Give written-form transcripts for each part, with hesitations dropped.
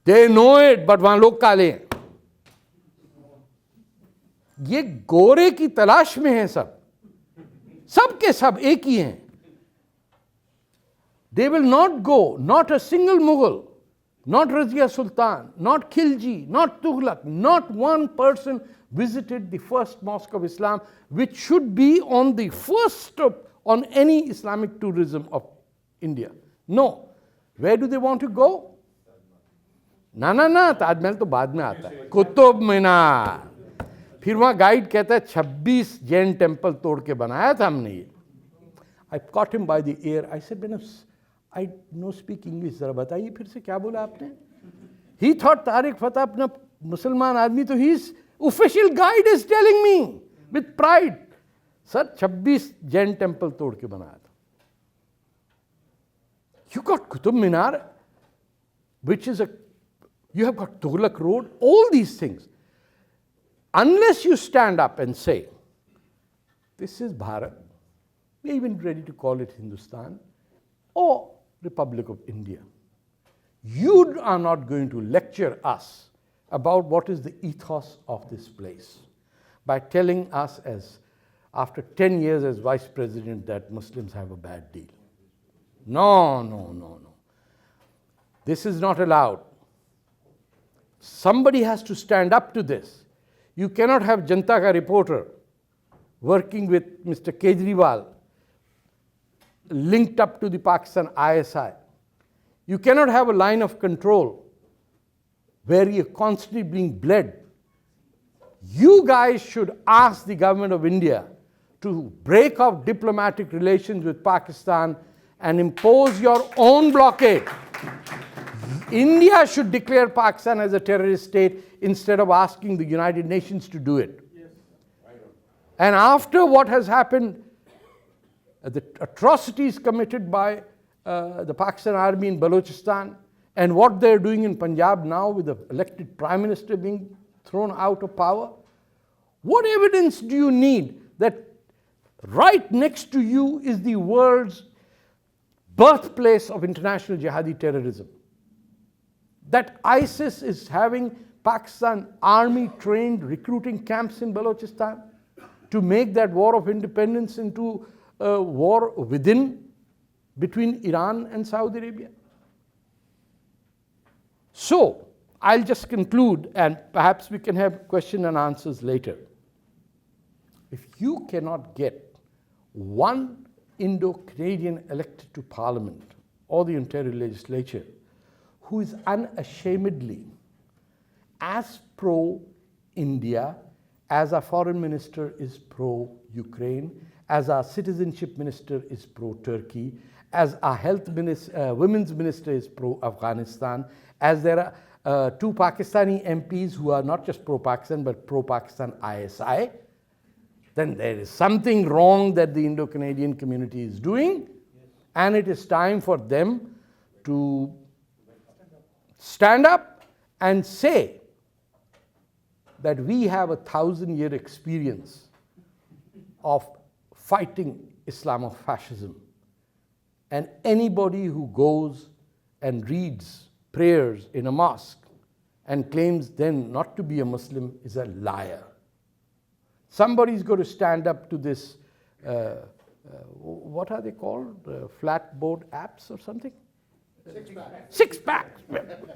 They know it, but वहां लोग काले हैं. ये गोरे की तलाश में हैं सब के सब एक ही हैं. They will not go, not a single Mughal, not Razia Sultan, not Khilji, not Tughlaq, not one person visited the first mosque of Islam, which should be on the first stop on any Islamic tourism of India. No. Where do they want to go? ना Taj Mahal तो बाद में आता है. कुतुब मीनार. फिर वहाँ guide कहता है 26 जैन टेम्पल तोड़ के बनाया था हमने ये. I caught him by the ear. I said, I no speak English. जरा बताइए फिर से क्या बोला आपने? He thought Tarek Fateh अपना मुसलमान आदमी, तो his official guide is telling me with pride. Sir 26 Jain temple तोड़ के बनाया था. You got Qutub Minar, which is you have got Tughlaq Road, all these things. Unless you stand up and say, this is Bharat, we're even ready to call it Hindustan or Republic of India. You are not going to lecture us about what is the ethos of this place by telling us, as after 10 years as vice president, that Muslims have a bad deal. No. This is not allowed. Somebody has to stand up to this. You cannot have Janta Ka reporter working with Mr. Kejriwal linked up to the Pakistan ISI. You cannot have a line of control where you're constantly being bled. You guys should ask the government of India to break off diplomatic relations with Pakistan and impose your own blockade. India should declare Pakistan as a terrorist state instead of asking the United Nations to do it. Yes. And after what has happened, the atrocities committed by the Pakistan army in Balochistan, and what they're doing in Punjab now with the elected prime minister being thrown out of power, what evidence do you need that right next to you is the world's birthplace of international jihadi terrorism? That ISIS is having Pakistan army trained recruiting camps in Balochistan to make that war of independence into a war between Iran and Saudi Arabia. So, I'll just conclude, and perhaps we can have question and answers later. If you cannot get one Indo-Canadian elected to Parliament or the Ontario legislature who is unashamedly as pro-India as our foreign minister is pro-Ukraine, as our citizenship minister is pro-Turkey, as our women's minister is pro-Afghanistan, as there are 2 Pakistani MPs who are not just pro-Pakistan but pro-Pakistan ISI, then there is something wrong that the Indo-Canadian community is doing, and it is time for them to stand up and say that we have 1,000-year experience of fighting Islamofascism. And anybody who goes and reads prayers in a mosque and claims then not to be a Muslim is a liar. Somebody's got to stand up to this, what are they called? Flatboard apps or something? Six-pack.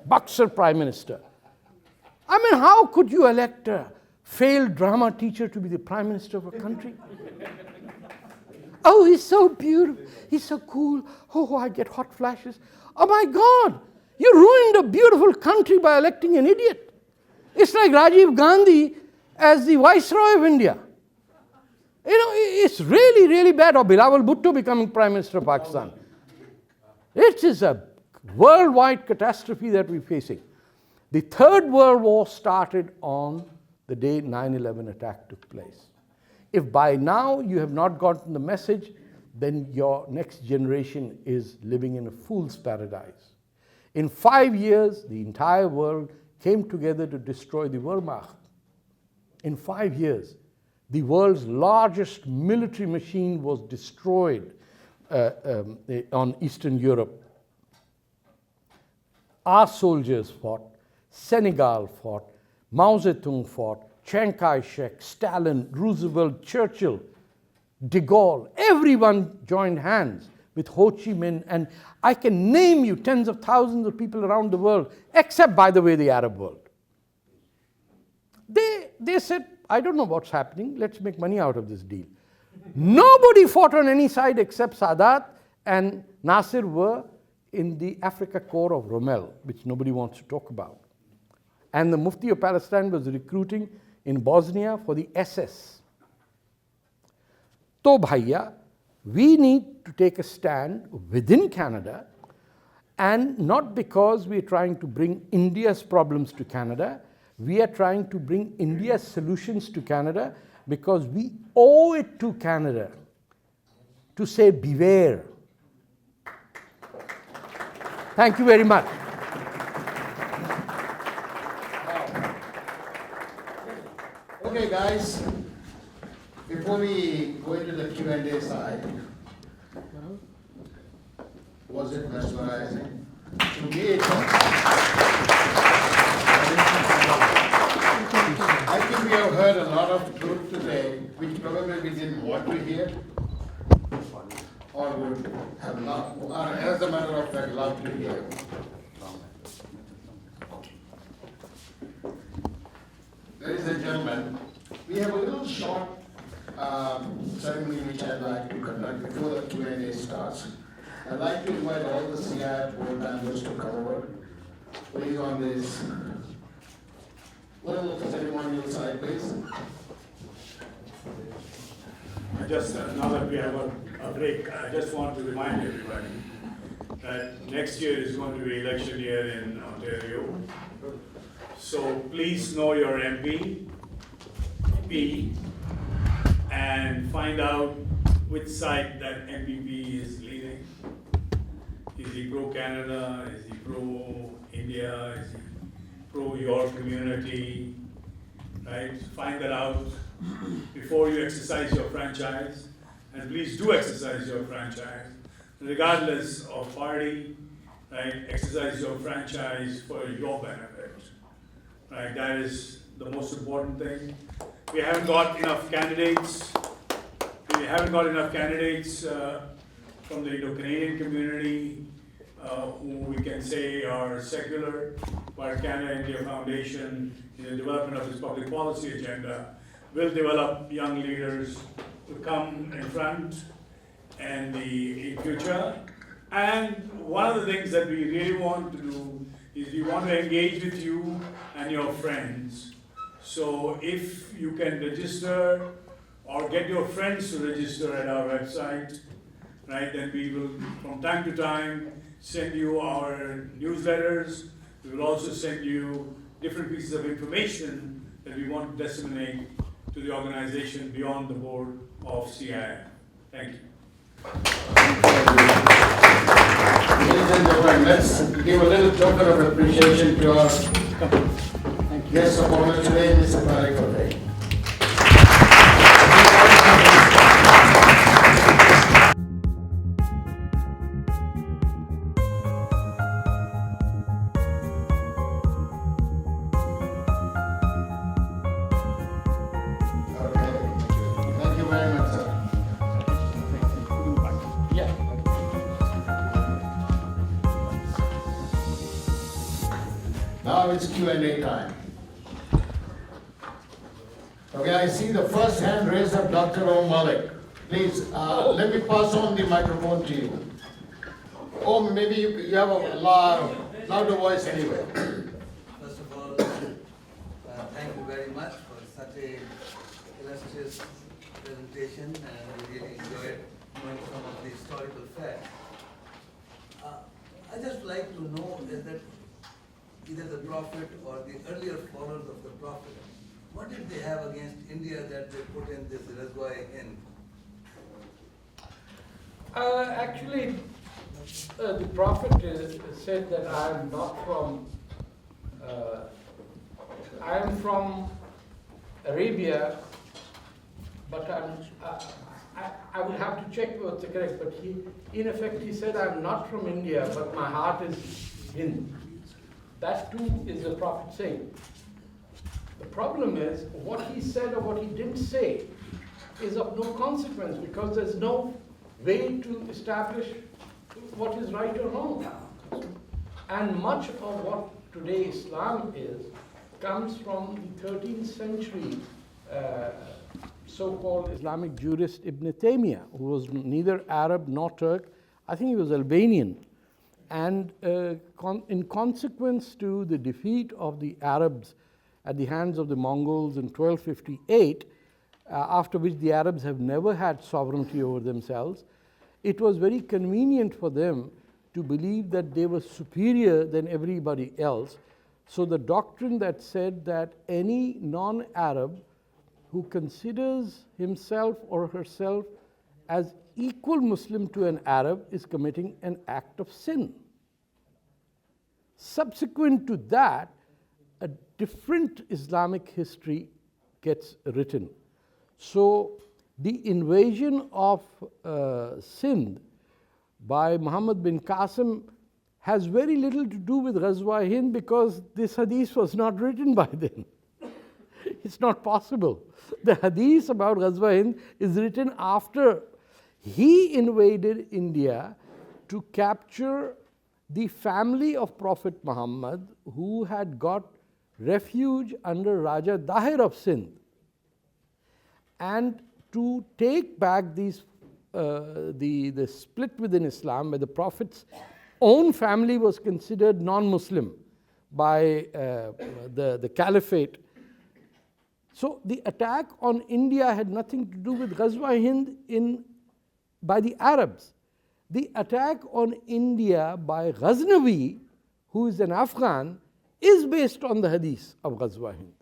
Boxer Prime Minister. I mean, how could you elect a failed drama teacher to be the Prime Minister of a country? Oh, he's so beautiful. He's so cool. Oh, I get hot flashes. Oh my God, you ruined a beautiful country by electing an idiot. It's like Rajiv Gandhi as the Viceroy of India. You know, it's really, really bad. Or Bilawal Bhutto becoming Prime Minister of Pakistan. It is a worldwide catastrophe that we're facing. The Third World War started on the day 9/11 attack took place. If by now you have not gotten the message, then your next generation is living in a fool's paradise. In 5 years, the entire world came together to destroy the Wehrmacht. In 5 years, the world's largest military machine was destroyed on Eastern Europe. Our soldiers fought, Senegal fought, Mao Zedong fought, Chiang Kai-shek, Stalin, Roosevelt, Churchill, de Gaulle, everyone joined hands with Ho Chi Minh, and I can name you tens of thousands of people around the world, except, by the way, the Arab world. They said, I don't know what's happening, let's make money out of this deal. Nobody fought on any side except Sadat and Nasser were in the Africa Corps of Rommel, which nobody wants to talk about. And the Mufti of Palestine was recruiting in Bosnia for the SS. So, bhaiya, we need to take a stand within Canada, and not because we are trying to bring India's problems to Canada, we are trying to bring India's solutions to Canada, because we owe it to Canada to say beware. Thank you very much. Okay, guys, before we go into the Q&A side, was it mesmerizing? To me, I think we have heard a lot of truth today, which probably we didn't want to hear, or would have loved, or as a matter of fact, loved to hear. Ladies and gentlemen, we have a little short ceremony which I'd like to conduct before the Q&A starts. I'd like to invite all the CIF board members to come over. Please on this little ceremonial side, please. Now that we have a break, I just want to remind everybody that next year is going to be election year in Ontario. So please know your MP, and find out which side that MPP is leading. Is he pro-Canada? Is he pro-India? Is he pro-your community? Right? Find that out before you exercise your franchise. And please do exercise your franchise. Regardless of party, right? Exercise your franchise for your benefit. Right? That is the most important thing. We haven't got enough candidates. From the Indo-Canadian community who we can say are secular, but Canada-India Foundation, in the development of its public policy agenda, will develop young leaders to come in front and in future. And one of the things that we really want to do is we want to engage with you and your friends. So if you can register or get your friends to register at our website, right, then we will from time to time send you our newsletters. We will also send you different pieces of information that we want to disseminate to the organization beyond the board of CIF. Thank you. Ladies and gentlemen, let's give a little token of appreciation to our guest of honor today, Mr. Tarek. Now it's Q&A time. Okay, I see the first hand raised of Dr. Om Malik. Please, let me pass on the microphone to you. Oh, maybe you have a louder voice anyway. First of all, thank you very much for such a illustrious presentation, and we really enjoyed knowing some of the historical facts. I just like to know is that either the Prophet or the earlier followers of the Prophet, what did they have against India that they put in this reservoir in? Actually, the Prophet said that I am not from, I am from Arabia, but I would have to check what's the correct, but in effect he said I'm not from India, but my heart is Hind. That too is the Prophet saying. The problem is what he said or what he didn't say is of no consequence because there's no way to establish what is right or wrong. And much of what today Islam is comes from the 13th century so-called Islamic jurist Ibn Taymiyyah, who was neither Arab nor Turk. I think he was Albanian. And in consequence to the defeat of the Arabs at the hands of the Mongols in 1258, after which the Arabs have never had sovereignty over themselves, it was very convenient for them to believe that they were superior than everybody else. So the doctrine that said that any non-Arab who considers himself or herself as equal Muslim to an Arab is committing an act of sin. Subsequent to that, a different Islamic history gets written. So the invasion of Sindh by Muhammad bin Qasim has very little to do with Ghazwa-e-Hind because this hadith was not written by then. It's not possible. The hadith about Ghazwa-e-Hind is written after he invaded India to capture the family of Prophet Muhammad who had got refuge under Raja Dahir of Sindh, and to take back these the split within Islam where the Prophet's own family was considered non-Muslim by the Caliphate. So the attack on India had nothing to do with Ghazwa-e-Hind by the Arabs. The attack on India by Ghaznavi, who is an Afghan, is based on the hadith of Ghazwa-e-Hind.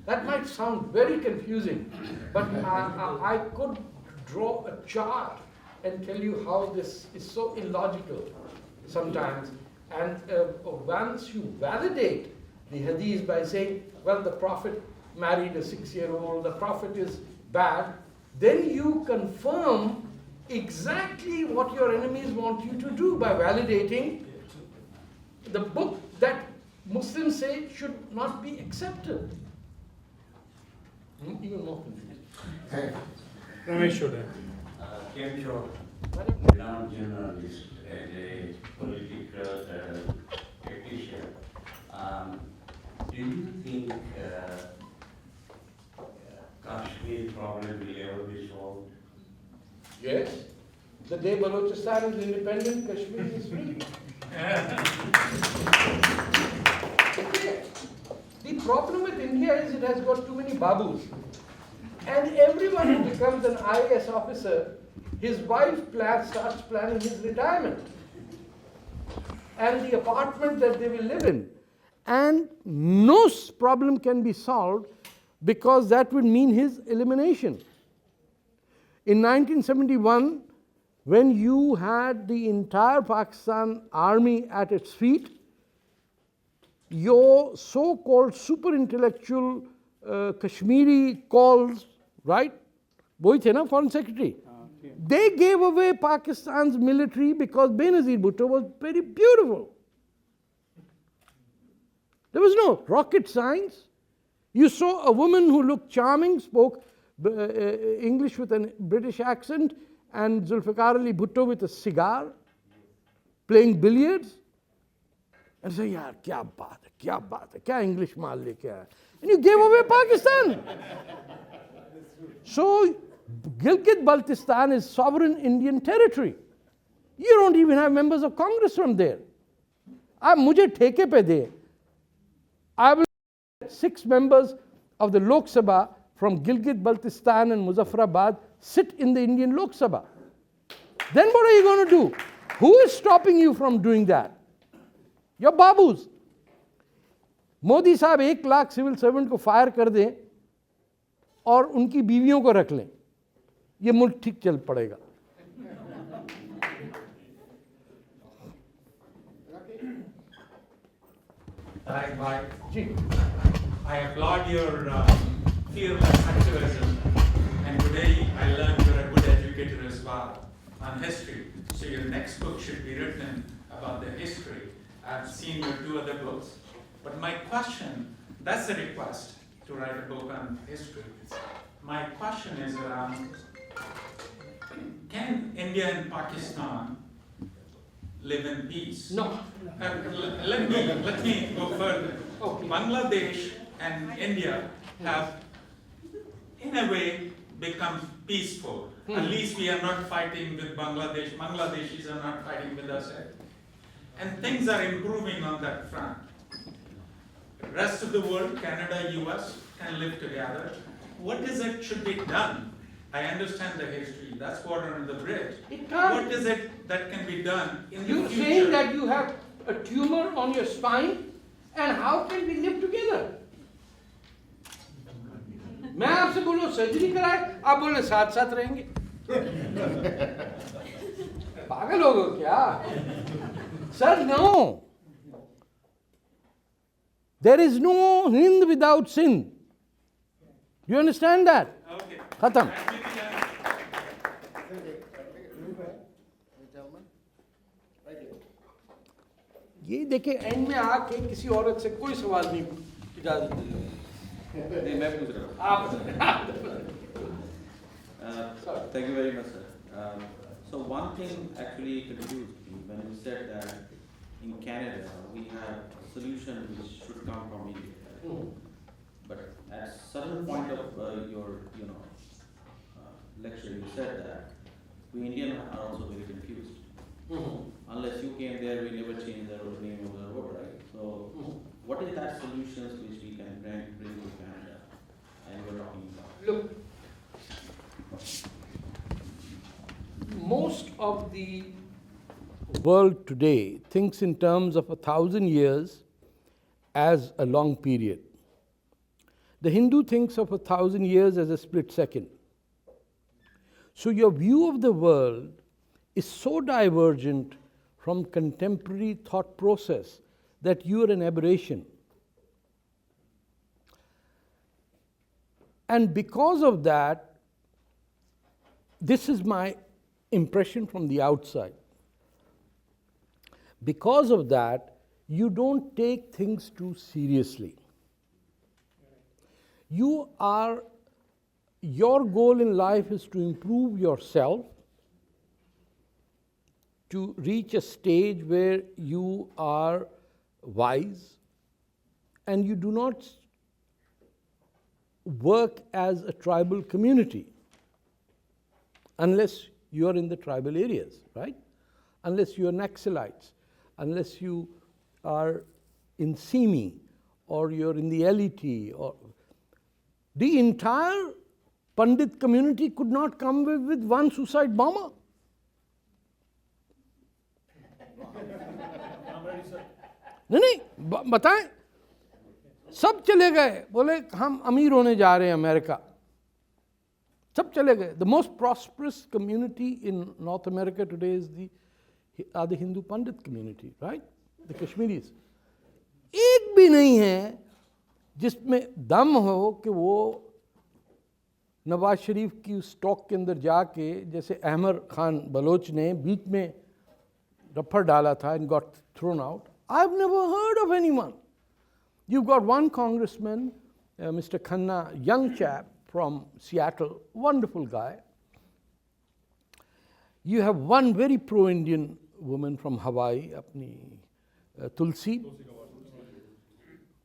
That might sound very confusing, but I could draw a chart and tell you how this is so illogical sometimes. And once you validate the hadith by saying, well, the Prophet married a 6-year-old, the Prophet is bad, then you confirm exactly what your enemies want you to do by validating the book that Muslims say should not be accepted. Even more confusing. Ramesh Shoda. Came from renowned journalist and a political practitioner. Do you think Kashmir problem will ever be solved? Yes. The day Balochistan is independent, Kashmir is free. The problem with India is it has got too many babus. And everyone who becomes an IAS officer, his wife starts planning his retirement and the apartment that they will live in. And no problem can be solved because that would mean his elimination. In 1971, when you had the entire Pakistan army at its feet, your so-called super intellectual Kashmiri calls, right? Wohi the na, Foreign Secretary. They gave away Pakistan's military because Benazir Bhutto was very beautiful. There was no rocket science. You saw a woman who looked charming, spoke English with a British accent, and Zulfikar Ali Bhutto with a cigar, playing billiards. And say, yaar, kya baat hai, kya English maal leke aaya. And you gave away Pakistan. So, Gilgit-Baltistan is sovereign Indian territory. You don't even have members of Congress from there. Mujhe theke pe de. I will get 6 members of the Lok Sabha from Gilgit-Baltistan and Muzaffarabad sit in the Indian Lok Sabha. Then what are you going to do? Who is stopping you from doing that? Your babus. Modi साहब 1 lakh civil servant को fire कर दें और उनकी बीवियों को रख लें, ये मुल्क ठीक चल पड़ेगा. Tarek bhai, ji. I applaud your fearless activism, and today I learned you're a good educator as well. on history. So your next book should be written about the history. I've seen your 2 other books. But my question, that's a request to write a book on history. My question is, can India and Pakistan live in peace? No. Let me go further. Okay. Bangladesh and India have, in a way, become peaceful. At least we are not fighting with Bangladesh. Bangladeshis are not fighting with us. And things are improving on that front. Rest of the world, Canada, US, can live together. What is it should be done? I understand the history. That's water under the bridge. It can't. What is it that can be done in the You're future? saying that you have a tumor on your spine, and how can we live together? मैं आपसे बोलो surgery कराए, आप बोले साथ साथ रहेंगे। पागल हो गए क्या? Sir, no. There is no Hind without sin. Do you understand that? Okay. Khatam. ये देखिए एंड में आके किसी औरत से कोई सवाल नहीं इजाजत नहीं मैं पूछ रहा हूँ आप thank you very much sir so one thing actually confused me when you said that in Canada we have a solution which should come from India but at certain point of your lecture you said that we Indians are also very confused unless you came there, we never changed the name of the road, right? So, what is that solutions which we can bring to Canada? And we're talking about. Look, most of the world today thinks in terms of 1,000 years as a long period. The Hindu thinks of 1,000 years as a split second. So your view of the world is so divergent from contemporary thought process that you are an aberration. And because of that, this is my impression from the outside. Because of that, you don't take things too seriously. Your goal in life is to improve yourself, to reach a stage where you are wise and you do not work as a tribal community unless you are in the tribal areas, right? Unless you are Naxalites, unless you are in Simi or you're in the LET or the entire Pandit community could not come with one suicide bomber. नहीं बताएं सब चले गए बोले हम अमीर होने जा रहे हैं अमेरिका सब चले गए the most prosperous community in North America today is the Hindu Pandit community, right? The Kashmiris. एक भी नहीं है जिसमें दम हो कि वो नवाज शरीफ की स्टॉक के अंदर जाके जैसे अहमद खान बलोच ने बीच में रफड़ डाला था and got thrown out. I've never heard of anyone. You've got one congressman, Mr. Khanna, young chap from Seattle, wonderful guy. You have one very pro-Indian woman from Hawaii, apni Tulsi.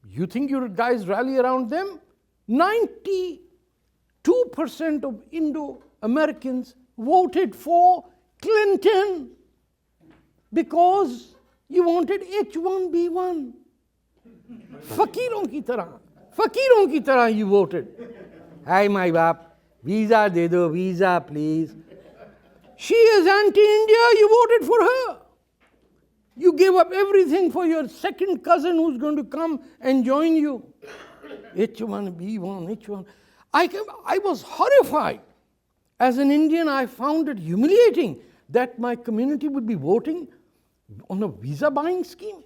You think your guys rally around them? 92% of Indo-Americans voted for Clinton because you wanted H1B1. फकीरों की तरह you voted. Hi my बाप, visa दे दो, visa please. She is anti-India, you voted for her. You gave up everything for your second cousin who's going to come and join you. H1B1, H1. I was horrified. As an Indian, I found it humiliating that my community would be voting on a visa buying scheme.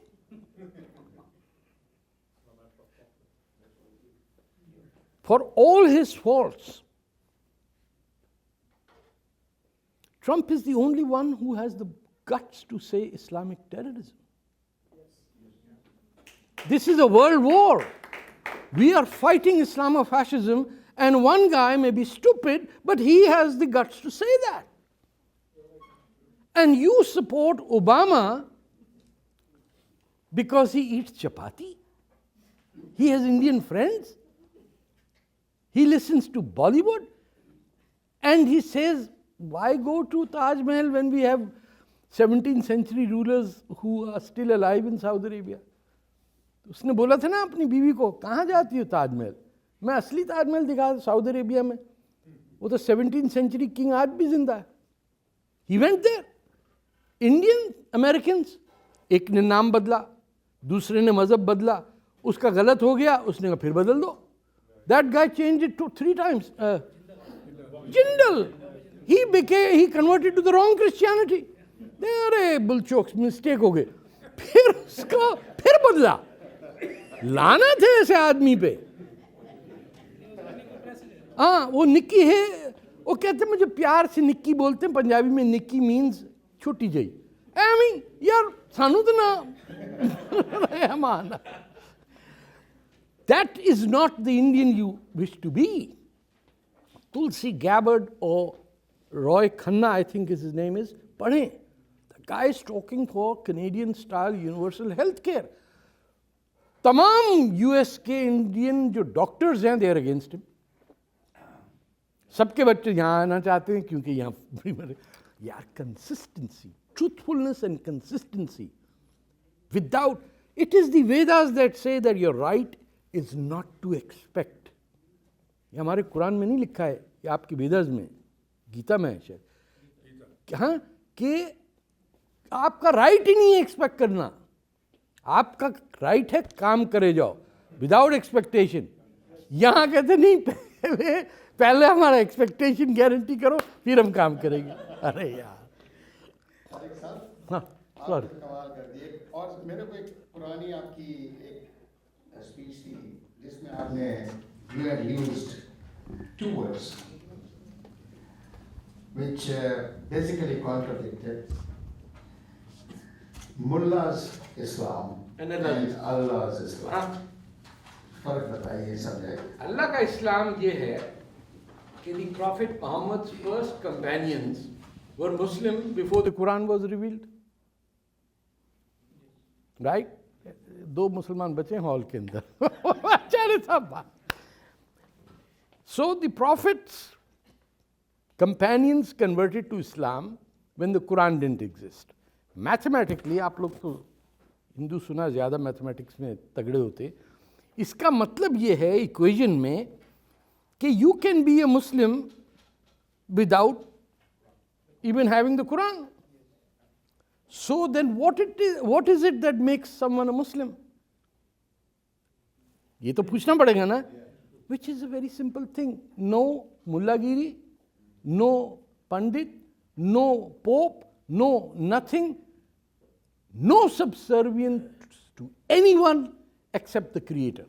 For all his faults, Trump is the only one who has the guts to say Islamic terrorism. This is a world war. We are fighting Islamofascism, and one guy may be stupid, but he has the guts to say that. And you support Obama because he eats chapati? He has Indian friends? He listens to Bollywood? And he says, why go to Taj Mahal when we have 17th century rulers who are still alive in Saudi Arabia? उसने बोला था ना अपनी बीवी को, कहाँ जाती हो ताजमहल? मैं असली ताजमहल दिखा सऊदी अरेबिया में. वो तो 17th century किंग आज भी जिंदा है. He went there. Indian Americans, एक ने नाम बदला, दूसरे ने मजहब बदला, उसका गलत हो गया, उसने कहा फिर बदल दो. That guy changed it 3 times. Jindal, he converted to the wrong Christianity. अरे बुलचोक्स मिस्टेक हो गए. फिर उसको फिर बदला. लानत है ऐसे आदमी पे. हाँ, वो निक्की है. वो कहते मुझे प्यार से निक्की बोलते हैं. पंजाबी में निक्की मीन्स छोटी जई. I mean, यार सानू तो ना Rahman. That is not the Indian you wish to be. Tulsi Gabbard or Roy Khanna, I think his name is, पढ़ें. The guy is talking for Canadian-style universal health care. तमाम US के Indian जो doctors हैं, they are against him. सबके बच्चे यहाँ आना चाहते हैं क्योंकि यहाँ यार consistency, truthfulness and consistency. Without, it is the Vedas that say that your right is not to expect. ये हमारे कुरान में नहीं लिखा है, ये आपके वेदास में, गीता में है शायद. हाँ, कि आपका राइट ही नहीं है एक्सपेक्ट करना. आपका राइट है काम करे जाओ विदाउट एक्सपेक्टेशन. यहाँ कहते नहीं, पहले हमारा एक्सपेक्टेशन गारंटी करो फिर हम काम करेंगे. अरे यार, हाँ सॉरी. कमाल कर दिए. और मेरे को एक पुरानी आपकी एक स्पीच थी जिसमें आपने you had used 2 words which basically contradicted Mullah's Islam and Allah's Islam. फर्क बताइए समझाइए. अल्लाह का इस्लाम ये है कि the Prophet Muhammad's first companions were Muslim before the Quran was revealed. Right? 2 मुसलमान बचे हॉल के अंदर. अच्छा सब. So the Prophet's companions converted to Islam when the Quran didn't exist. Mathematically, आप लोग तो हिंदू सुना ज़्यादा मैथमेटिक्स में तगड़े होते. इसका मतलब ये है इक्वेशन में कि you can be a Muslim without even having the Quran. So then what is it that makes someone a Muslim? ये तो पूछना पड़ेगा ना. Which is a very simple thing. No mullagiri, no pandit, no pope, no nothing, no subservience to anyone except the Creator,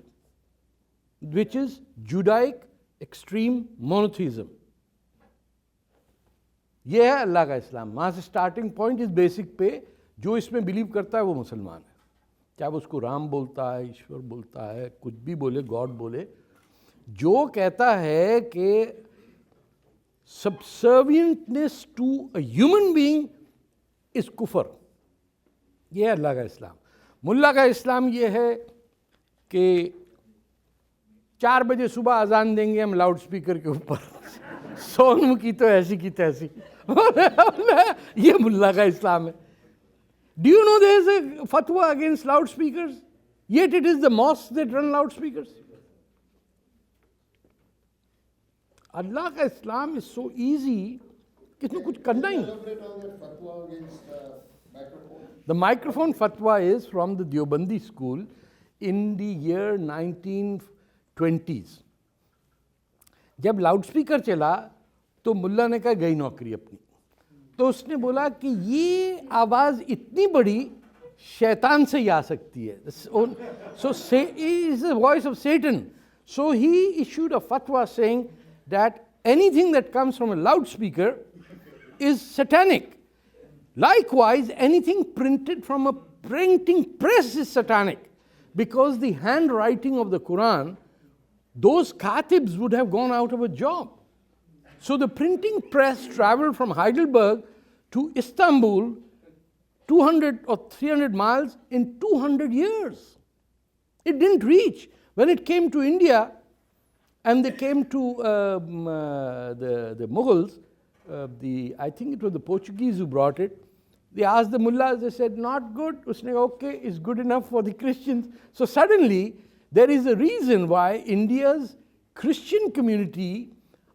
which is Judaic extreme monotheism. ये है अल्लाह का इस्लाम. वहाँ से स्टार्टिंग पॉइंट इस बेसिक पे जो इसमें बिलीव करता है वो मुसलमान है. चाहे वो उसको राम बोलता है, ईश्वर बोलता है, कुछ भी बोले, गॉड बोले. जो कहता है कि subservientness to a human being is कुफर. ये है अल्लाह का इस्लाम. मुल्ला का इस्लाम ये है कि 4 बजे सुबह अजान देंगे हम लाउड स्पीकर के ऊपर. सोनू की तो ऐसी की तैसी. ये मुल्ला का इस्लाम है. Do you know there is a fatwa against loudspeakers? Yet it is the mosques that run loudspeakers. अल्लाह का इस्लाम is so easy कि इसमें कुछ करना ही. Elaborate on that fatwa against microphone. The microphone fatwa is from the Deobandi school in the year 1920s. जब loudspeaker चला तो मुल्ला ने कहा गई नौकरी अपनी. तो उसने बोला कि ये आवाज़ इतनी बड़ी शैतान से ही आ सकती है. So he is the voice of Satan. So he issued a fatwa saying that anything that comes from a loudspeaker is satanic. Likewise, anything printed from a printing press is satanic, because the handwriting of the Quran, those katibs would have gone out of a job. So the printing press traveled from Heidelberg to Istanbul 200 or 300 miles in 200 years. It didn't reach. When it came to India and they came to the Mughals, I think it was the Portuguese who brought it, they asked the mullahs, they said, not good. Usne, okay, it's good enough for the Christians. So suddenly, there is a reason why India's Christian community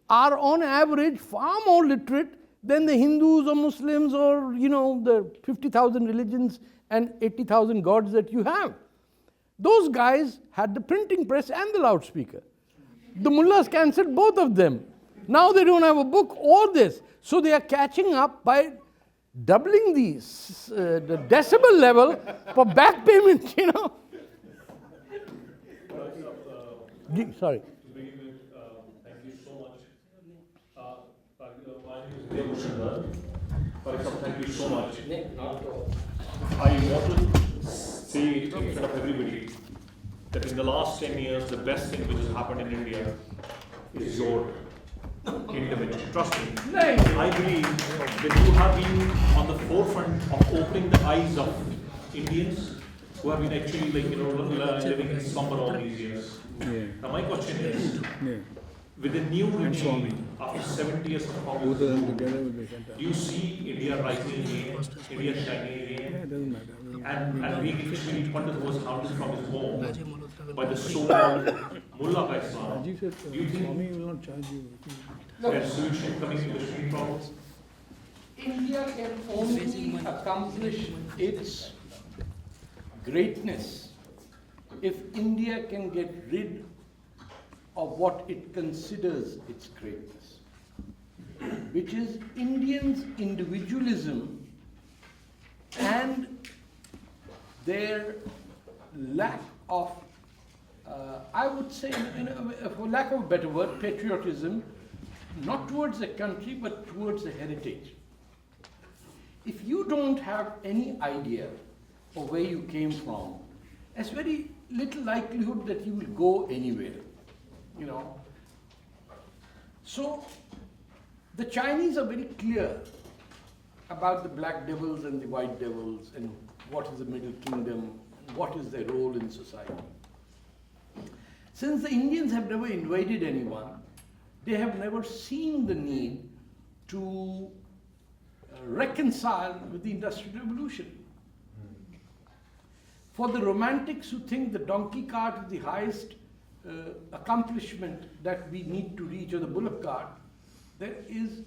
are on average far more literate than the Hindus or Muslims or, the 50,000 religions and 80,000 gods that you have. Those guys had the printing press and the loudspeaker. The mullahs cancelled both of them. Now they don't have a book or this. So they are catching up by doubling the decibel level for back payment, Sorry. To begin with, thank you so much. My name is Tarek, thank you so much. I want to say in front of everybody that in the last 10 years, the best thing which has happened in India is your intervention. Trust me. I believe that you have been on the forefront of opening the eyes of Indians who have been actually living in slumber all these years. Now my question is, with the new regime after 70 years of Congress, do you see India rising again, India shining again, and being actually funded was hounded from his home by the so-called mullah by Islam? Do you think there's a solution coming to the street problems? India can only accomplish its greatness if India can get rid of what it considers its greatness, which is Indians' individualism and their lack of, I would say, for lack of a better word, patriotism, not towards the country, but towards the heritage. If you don't have any idea of where you came from, there's very little likelihood that you will go anywhere, So, the Chinese are very clear about the black devils and the white devils and what is the Middle Kingdom, what is their role in society. Since the Indians have never invaded anyone, they have never seen the need to reconcile with the Industrial Revolution. For the romantics who think the donkey cart is the highest accomplishment that we need to reach, or the bullock cart, there is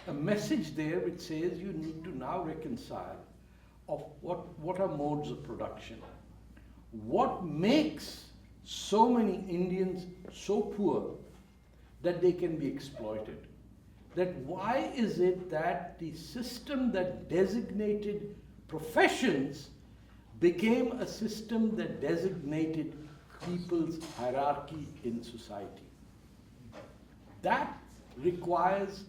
a message there which says you need to now reconcile of what are modes of production. What makes so many Indians so poor that they can be exploited? That why is it that the system that designated professions became a system that designated people's hierarchy in society? That requires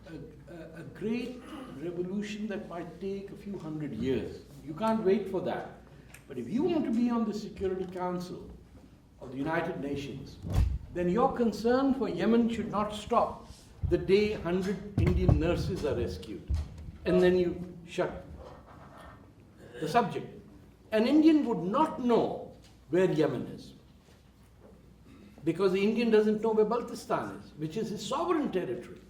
a great revolution that might take a few hundred years. You can't wait for that. But if you want to be on the Security Council of the United Nations, then your concern for Yemen should not stop the day 100 Indian nurses are rescued. And then you shut the subject. An Indian would not know where Yemen is, because the Indian doesn't know where Baltistan is, which is his sovereign territory.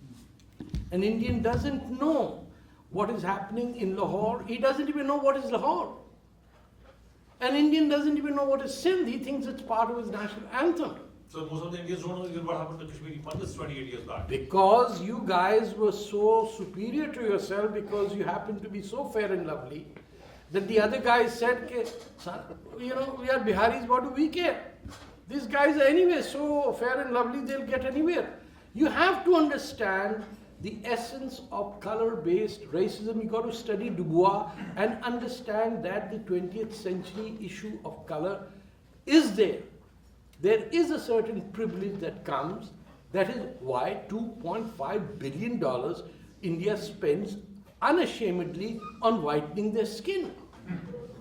An Indian doesn't know what is happening in Lahore. He doesn't even know what is Lahore. An Indian doesn't even know what is Sindh. He thinks it's part of his national anthem. So most of the Indians don't know even what happened to Kashmiri Pandits 28 years back. Because you guys were so superior to yourself, because you happened to be so fair and lovely, that the other guys said, we are Biharis, what do we care? These guys are anyway so fair and lovely, they'll get anywhere. You have to understand the essence of color-based racism. You got to study Du Bois and understand that the 20th century issue of color is there. There is a certain privilege that comes That is why $2.5 billion India spends unashamedly on whitening their skin.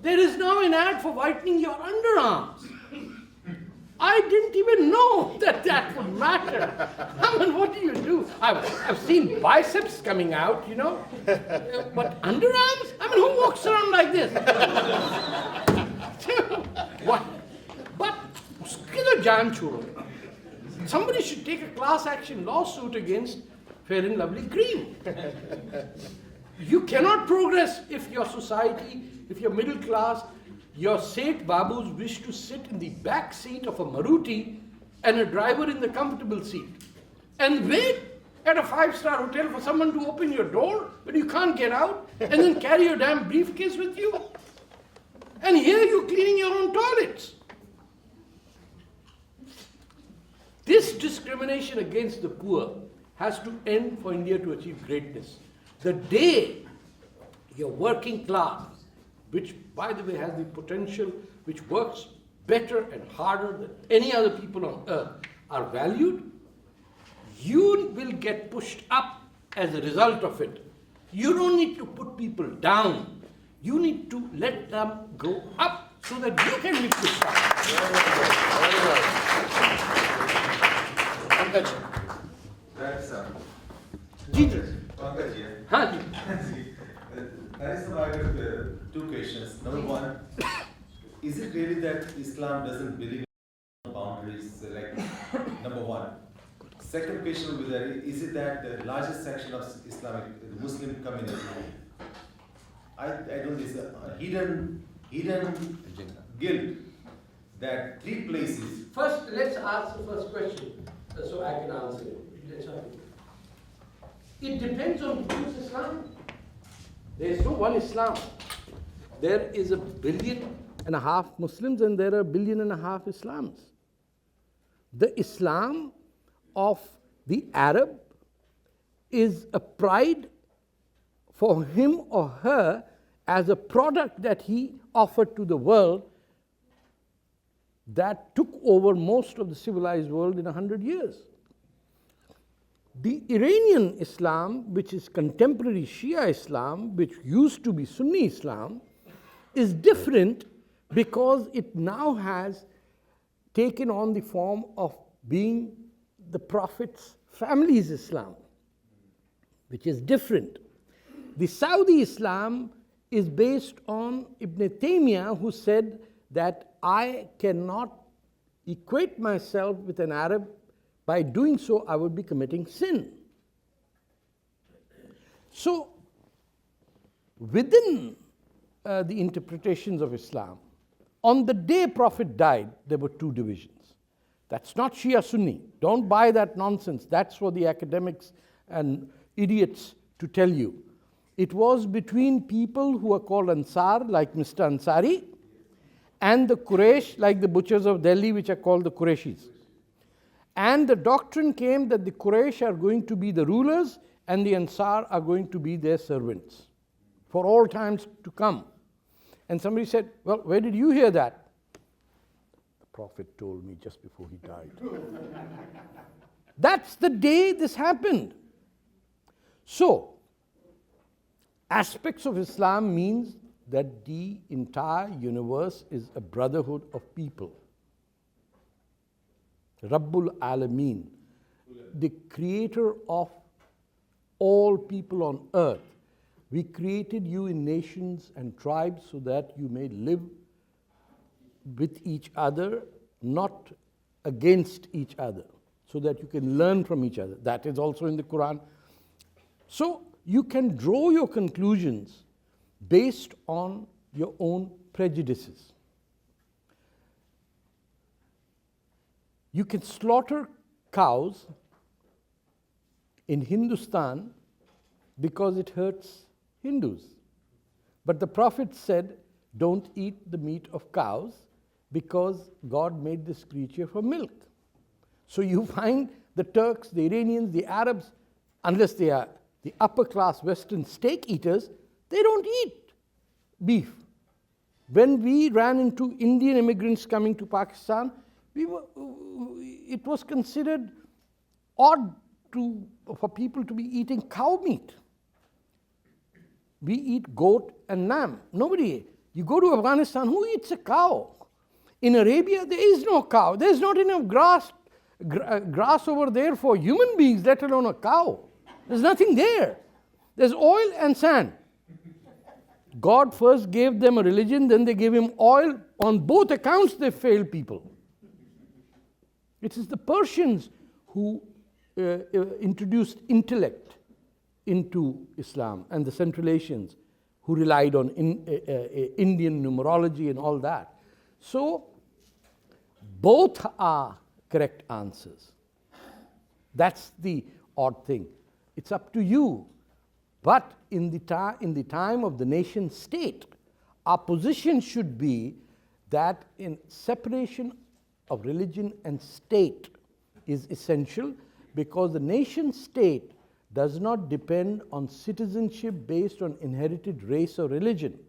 There is now an ad for whitening your underarms. I didn't even know that would matter. I mean, what do you do? I've seen biceps coming out, you know, but underarms? I mean, who walks around like this? What? But somebody should take a class action lawsuit against Fair and Lovely cream. You cannot progress if your society, if you're middle class, your Seth Babus wish to sit in the back seat of a Maruti and a driver in the comfortable seat and wait at a 5-star hotel for someone to open your door but you can't get out and then carry your damn briefcase with you. And here you're cleaning your own toilets. This discrimination against the poor has to end for India to achieve greatness. The day your working class, which by the way has the potential, which works better and harder than any other people on earth, are valued, you will get pushed up as a result of it. You don't need to put people down. You need to let them go up so that you can be pushed up. That's Jesus. Pankaj here. Haan ji. There is two questions. Number one, is it really that Islam doesn't believe in boundaries? Like, number one. Second question will be that, is it that the largest section of Islamic, the Muslim community, I don't think it's a hidden guilt that 3 places. First, let's ask the first question so I can answer it. It depends on whose Islam. There is no one Islam. There is 1.5 billion Muslims and there are 1.5 billion Islams. The Islam of the Arab is a pride for him or her as a product that he offered to the world that took over most of the civilized world in 100 years. The Iranian Islam, which is contemporary Shia Islam, which used to be Sunni Islam, is different because it now has taken on the form of being the Prophet's family's Islam, which is different. The Saudi Islam is based on Ibn Taymiyyah, who said that I cannot equate myself with an Arab. By doing so, I would be committing sin. So, within the interpretations of Islam, on the day Prophet died, there were 2 divisions. That's not Shia Sunni. Don't buy that nonsense. That's for the academics and idiots to tell you. It was between people who are called Ansar, like Mr. Ansari, and the Quraysh, like the butchers of Delhi, which are called the Qurayshis. And the doctrine came that the Quraysh are going to be the rulers and the Ansar are going to be their servants for all times to come. And somebody said, well, where did you hear that? The Prophet told me just before he died. That's the day this happened. So, aspects of Islam means that the entire universe is a brotherhood of people. Rabbul Alameen, the creator of all people on earth. We created you in nations and tribes so that you may live with each other, not against each other, so that you can learn from each other. That is also in the Quran. So you can draw your conclusions based on your own prejudices. You can slaughter cows in Hindustan because it hurts Hindus. But the Prophet said, don't eat the meat of cows because God made this creature for milk. So you find the Turks, the Iranians, the Arabs, unless they are the upper class Western steak eaters, they don't eat beef. When we ran into Indian immigrants coming to Pakistan, it was considered odd for people to be eating cow meat. We eat goat and lamb. Nobody. You go to Afghanistan, who eats a cow? In Arabia, there is no cow. There's not enough grass over there for human beings, let alone a cow. There's nothing there. There's oil and sand. God first gave them a religion, then they gave him oil. On both accounts, they failed people. It is the Persians who introduced intellect into Islam, and the Central Asians who relied on Indian numerology and all that. So, both are correct answers. That's the odd thing. It's up to you. But in the time of the nation state, our position should be that in separation of religion and state is essential, because the nation state does not depend on citizenship based on inherited race or religion.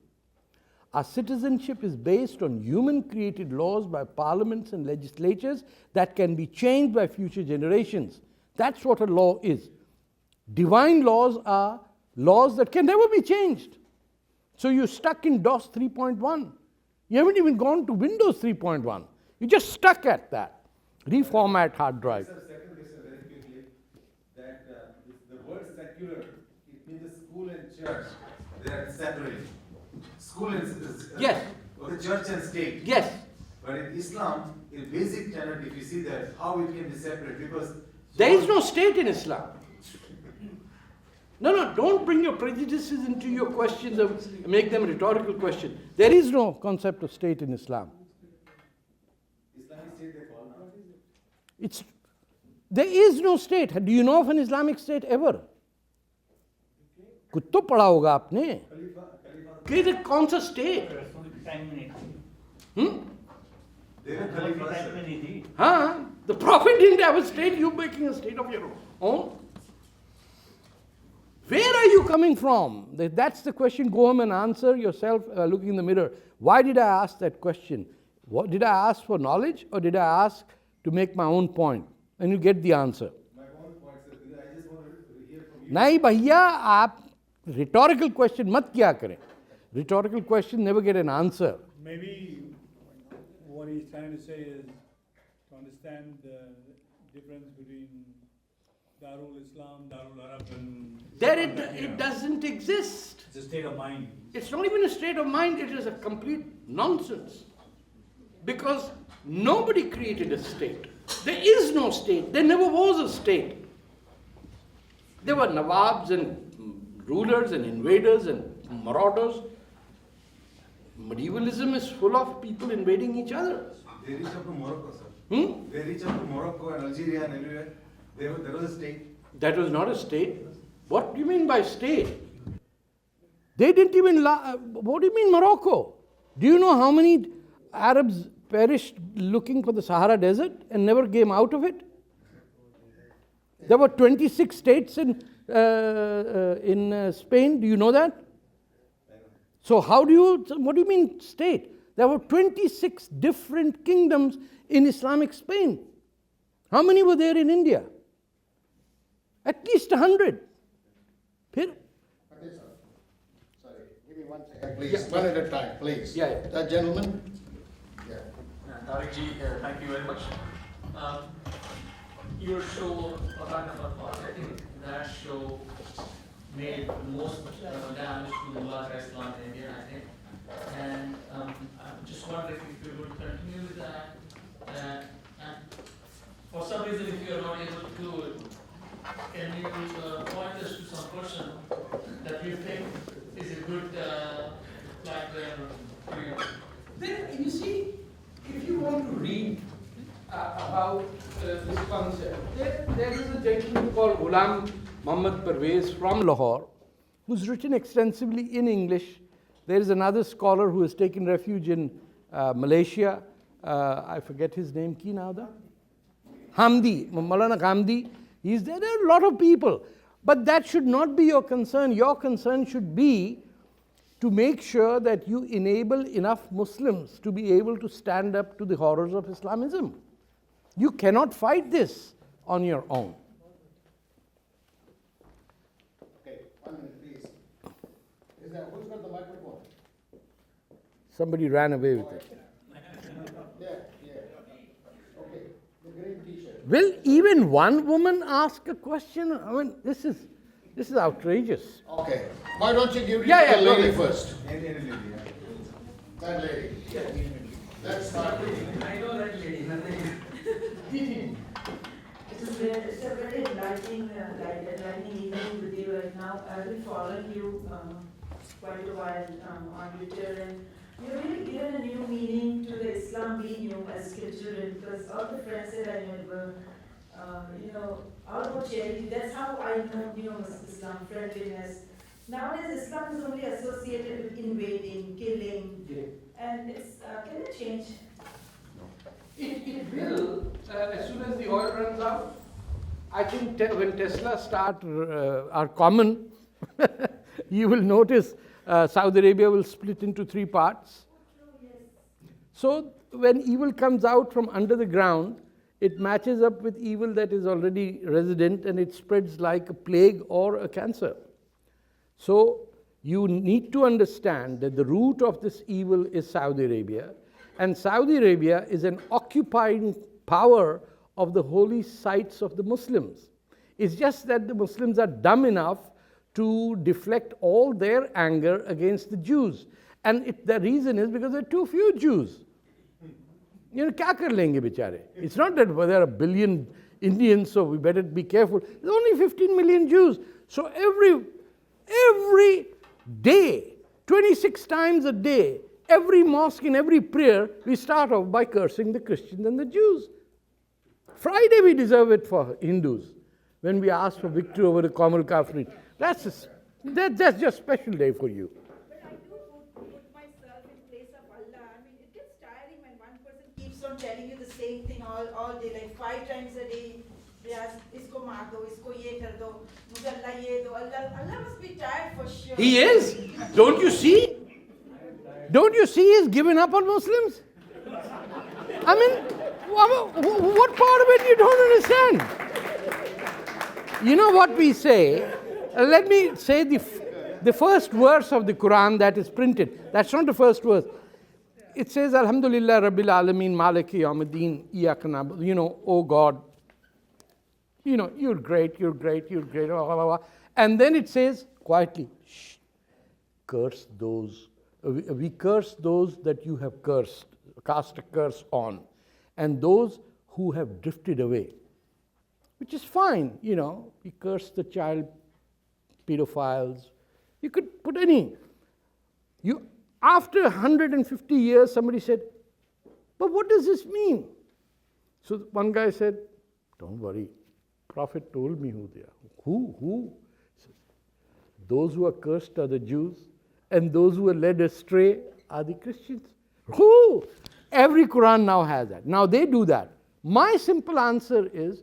Our citizenship is based on human-created laws by parliaments and legislatures that can be changed by future generations. That's what a law is. Divine laws are laws that can never be changed. So you're stuck in DOS 3.1. You haven't even gone to Windows 3.1. You're just stuck at that. Reformat hard drive. Sir, second question very quickly, that the word secular, it means the school and church, they are separate. School and Yes. The church and state. Yes. But in Islam, in basic tenet, if you see that, how it can be separate? Because There is no state in Islam. No, don't bring your prejudices into your questions and make them rhetorical questions. There is no concept of state in Islam. Islamic state they call now. There is no state. Do you know of an Islamic state ever? कुछ तो पढ़ा होगा आपने कि कौन सा state They were Khalifa. हाँ, the Prophet didn't have a state. You're making a state of your own. Where are you coming from? That's the question. Go home and answer yourself, looking in the mirror. Why did I ask that question? What, did I ask for knowledge, or did I ask to make my own point? And you get the answer. My own point, sir, I just want to hear from you. नहीं भैया, आप rhetorical question मत किया करें. Rhetorical question never get an answer. Maybe what he's trying to say is to understand the difference between Darul Islam, Darul Arab, and There it doesn't exist. it's a state of mind. It's not even a state of mind, it is a complete nonsense. Because nobody created a state. There is no state. There never was a state. There were nawabs and rulers and invaders and marauders. Medievalism is full of people invading each other. They reached up to Morocco, sir. Hmm? They reached up to Morocco and Algeria and everywhere. There was a state. That was not a state. What do you mean by state? They didn't even. What do you mean Morocco? Do you know how many Arabs perished looking for the Sahara Desert and never came out of it? There were 26 states in Spain. Do you know that? So what do you mean state? There were 26 different kingdoms in Islamic Spain. How many were there in India? At least 100. Okay, sir. Sorry, give me 1 second, please. One at a time, please. Yeah. That gentleman? Yeah. Tarek ji, thank you very much. Your show, I think that show made most damage to Mullah Islam in India, I think. And I'm just wondering if you would continue with that. And for some reason, if you are not able to do it, can you point us to some person that you think is a good Then you see, if you want to read about this concept, there is a gentleman called Ghulam Muhammad Parvez from Lahore, who's written extensively in English. There is another scholar who has taken refuge in Malaysia. I forget his name. Ki naam? Hamdi, Maulana Hamdi. There are a lot of people. But that should not be your concern. Your concern should be to make sure that you enable enough Muslims to be able to stand up to the horrors of Islamism. You cannot fight this on your own. there? Who's got the microphone? Somebody ran away with it. Yeah. Okay, the green t-shirt. Will even one woman ask a question? I mean, this is outrageous. Okay, why don't you give it Yeah, to the go lady ahead. first? That lady. Let's start with you. I know that lady, nothing. It's a very enlightening evening with you right now. I've been following you quite a while on Twitter, and you've really given a new meaning to the Islam being new as scriptural, because all the friends that I had were, all about charity. That's how I know, Islam, friendliness. Nowadays, Islam is only associated with invading, killing, and it's, can it change? It will, as soon as the oil runs out. I think when Tesla are common, you will notice Saudi Arabia will split into 3 parts. So when evil comes out from under the ground, it matches up with evil that is already resident, and it spreads like a plague or a cancer. So you need to understand that the root of this evil is Saudi Arabia, and Saudi Arabia is an occupying power of the holy sites of the Muslims. It's just that the Muslims are dumb enough to deflect all their anger against the Jews. And the reason is because there are too few Jews. Kya kar lenge bichare? It's not that there are a billion Indians, so we better be careful. There's only 15 million Jews. So every day, 26 times a day, every mosque in every prayer, we start off by cursing the Christians and the Jews. Friday we deserve it for Hindus, when we ask for victory over the Kamal Kafri. That's just special day for you. But I do put myself in place of Allah. I mean, it gets tiring when one person keeps on telling you the same thing all day, like 5 times a day. Yes, isko maar do, isko ye kar do, mujhe Allah ye do. Allah must be tired for sure. He is. Don't you see? Don't you see he's given up on Muslims? I mean, what part of it you don't understand? You know what we say? Let me say the first verse of the Quran that is printed. That's not the first verse. It says, Alhamdulillah Rabbil Alameen Maliki Yawmiddin Iyaka Na'budu. Oh God, you're great. Blah, blah, blah. And then it says quietly, shh, curse those. We curse those that you have cursed, cast a curse on, and those who have drifted away, which is fine. We curse the child pedophiles. You could put any. After 150 years, somebody said, but what does this mean? So one guy said, don't worry, Prophet told me who they are. Who? He says, those who are cursed are the Jews, and those who are led astray are the Christians. Who? Every Quran now has that. Now they do that. My simple answer is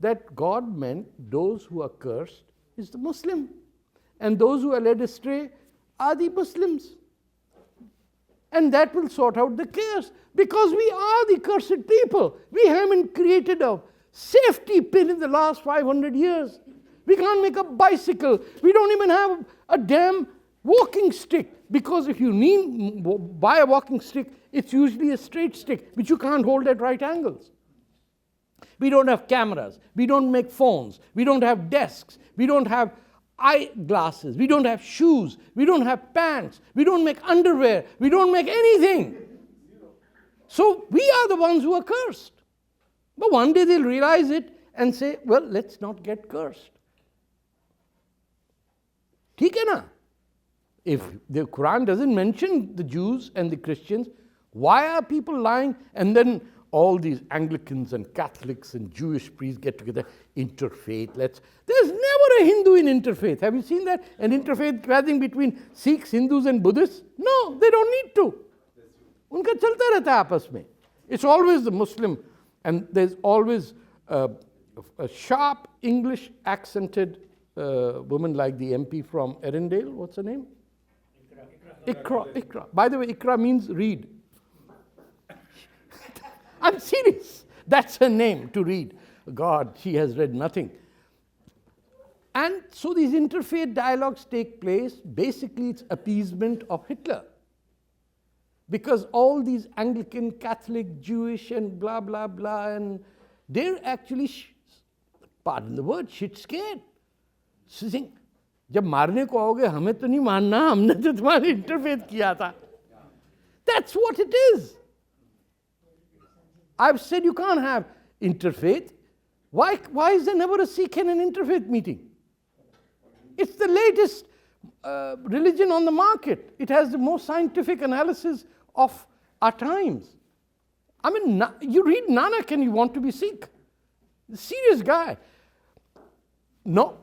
that God meant those who are cursed is the Muslim, and those who are led astray are the Muslims. And that will sort out the chaos, because we are the cursed people. We haven't created a safety pin in the last 500 years. We can't make a bicycle. We don't even have a damn walking stick, because if you buy a walking stick, it's usually a straight stick, which you can't hold at right angles. We don't have cameras. We don't make phones. We don't have desks. We don't have eyeglasses. We don't have shoes. We don't have pants. We don't make underwear. We don't make anything. So we are the ones who are cursed. But one day they'll realize it and say, well, let's not get cursed. ठीक है ना? If the Quran doesn't mention the Jews and the Christians, why are people lying? And then all these Anglicans and Catholics and Jewish priests get together, interfaith. There's never a Hindu in interfaith. Have you seen that? An interfaith gathering between Sikhs, Hindus and Buddhists? No, they don't need to. Unka chalta rehta hai aapas mein. It's always the Muslim, and there's always a sharp English accented woman like the MP from Erindale. What's her name? Ikra. By the way, Ikra means read. I'm serious. That's her name, to read. God, she has read nothing. And so these interfaith dialogues take place. Basically, it's appeasement of Hitler. Because all these Anglican, Catholic, Jewish, and blah, blah, blah, and they're actually, pardon the word, shit scared. So saying, जब मारने को आओगे हमें तो नहीं मारना, हमने तो तुम्हारे इंटरफेथ किया था. That's what it is. I've said you can't have interfaith. Why is there never a Sikh in an interfaith meeting? It's the latest religion on the market. It has the most scientific analysis of our times. I mean, you read Nanak and you want to be Sikh. Serious guy. No,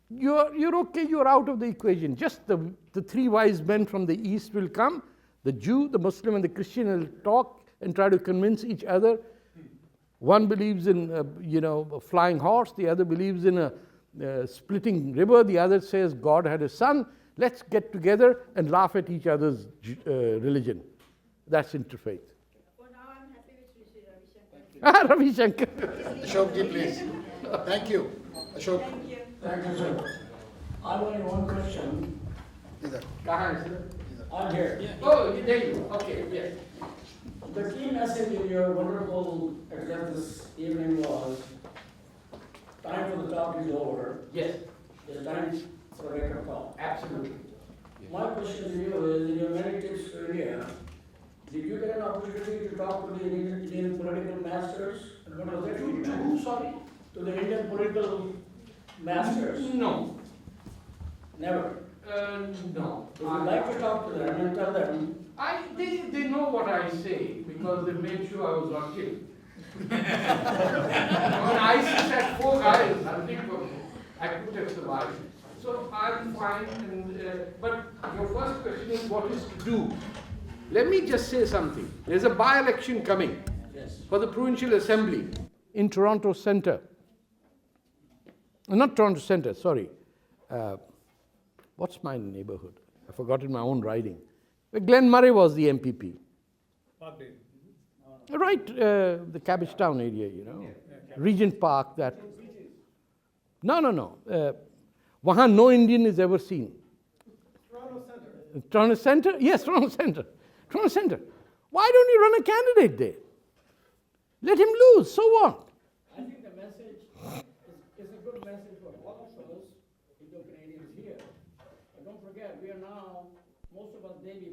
you're okay, you're out of the equation. Just the three wise men from the east will come. The Jew, the Muslim, and the Christian will talk and try to convince each other. One believes in, a flying horse. The other believes in a splitting river. The other says God had a son. Let's get together and laugh at each other's religion. That's interfaith. For now, I'm happy with Sri Ravi Shankar. Ashokji, please. Thank you. Ashok. Thank you. Thank you, sir. I've only one question. I'm here. Oh, there you go. Okay, yes. The key message in your wonderful address this evening was, time for the talk is over. Yes, It's time for a wake-up call. absolutely. My question to you is, in your many trips to India, did you get an opportunity to talk to the Indian political masters? And what was their feedback? To who, sorry? To the Indian political masters? No. Never. No. Would you like to talk to them and tell them, They know what I say because they made sure I was not killed. When ISIS had 4 guys, I think I could have survived. So I'm fine. But your first question is what is to do? Let me just say something. There's a by-election coming for the Provincial Assembly in Toronto Centre. Not Toronto Centre, sorry. What's my neighborhood? I've forgotten my own riding. Where Glen Murray was the MPP. Right, the Cabbage Town area, Regent Park, that. No. Wahan no Indian is ever seen. Toronto Centre. Toronto Centre? Yes, Toronto Centre. Toronto Centre. Why don't you run a candidate there? Let him lose, so what? I think the message is a good message for all of us, Indo-Canadians here. But don't forget, we are now, most of us baby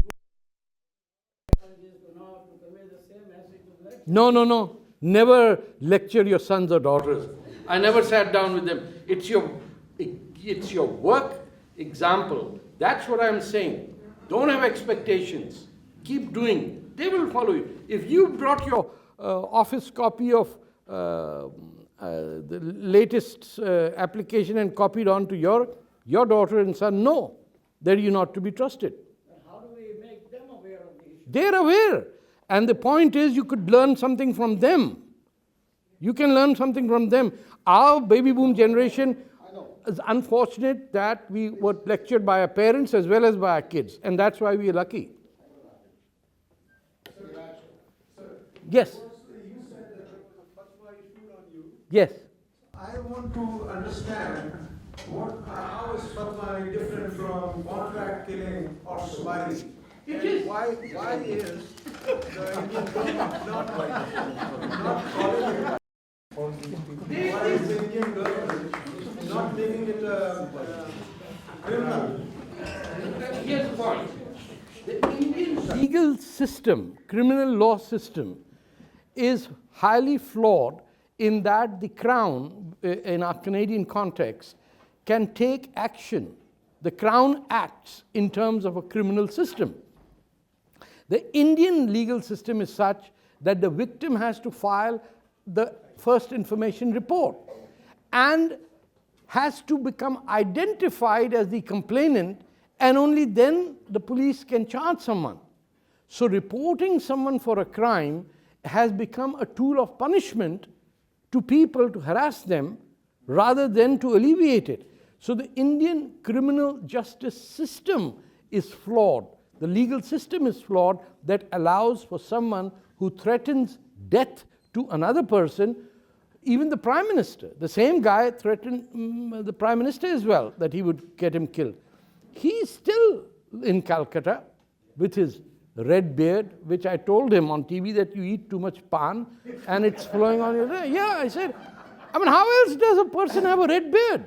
challenges to now to convey the same message to the next. No. Never lecture your sons or daughters. I never sat down with them. It's your work example. That's what I'm saying. Don't have expectations. Keep doing. They will follow you. If you brought your office copy of the latest application and copied on to your daughter and son, no, they're you not to be trusted. How do we make them aware of the issue? They're aware. And the point is you could learn something from them. You can learn something from them. Our baby boom generation is unfortunate that we were lectured by our parents as well as by our kids. And that's why we are lucky. Yes. You said that there was a fatwa issued on you. Yes. I want to understand how is fatwa different from contract killing or somebody? It is. Why is the Indian government not calling it? Why is the Indian government not making it criminal? Here's the point. The Indian legal system, criminal law system, is highly flawed in that the Crown, in our Canadian context, can take action. The Crown acts in terms of a criminal system. The Indian legal system is such that the victim has to file the first information report and has to become identified as the complainant, and only then the police can charge someone. So reporting someone for a crime has become a tool of punishment to people to harass them rather than to alleviate it. So the Indian criminal justice system is flawed. The legal system is flawed that allows for someone who threatens death to another person, even the Prime Minister, the same guy threatened the Prime Minister as well, that he would get him killed. He's still in Calcutta with his red beard, which I told him on TV that you eat too much pan and it's flowing on your head. Yeah, I said, I mean, how else does a person have a red beard?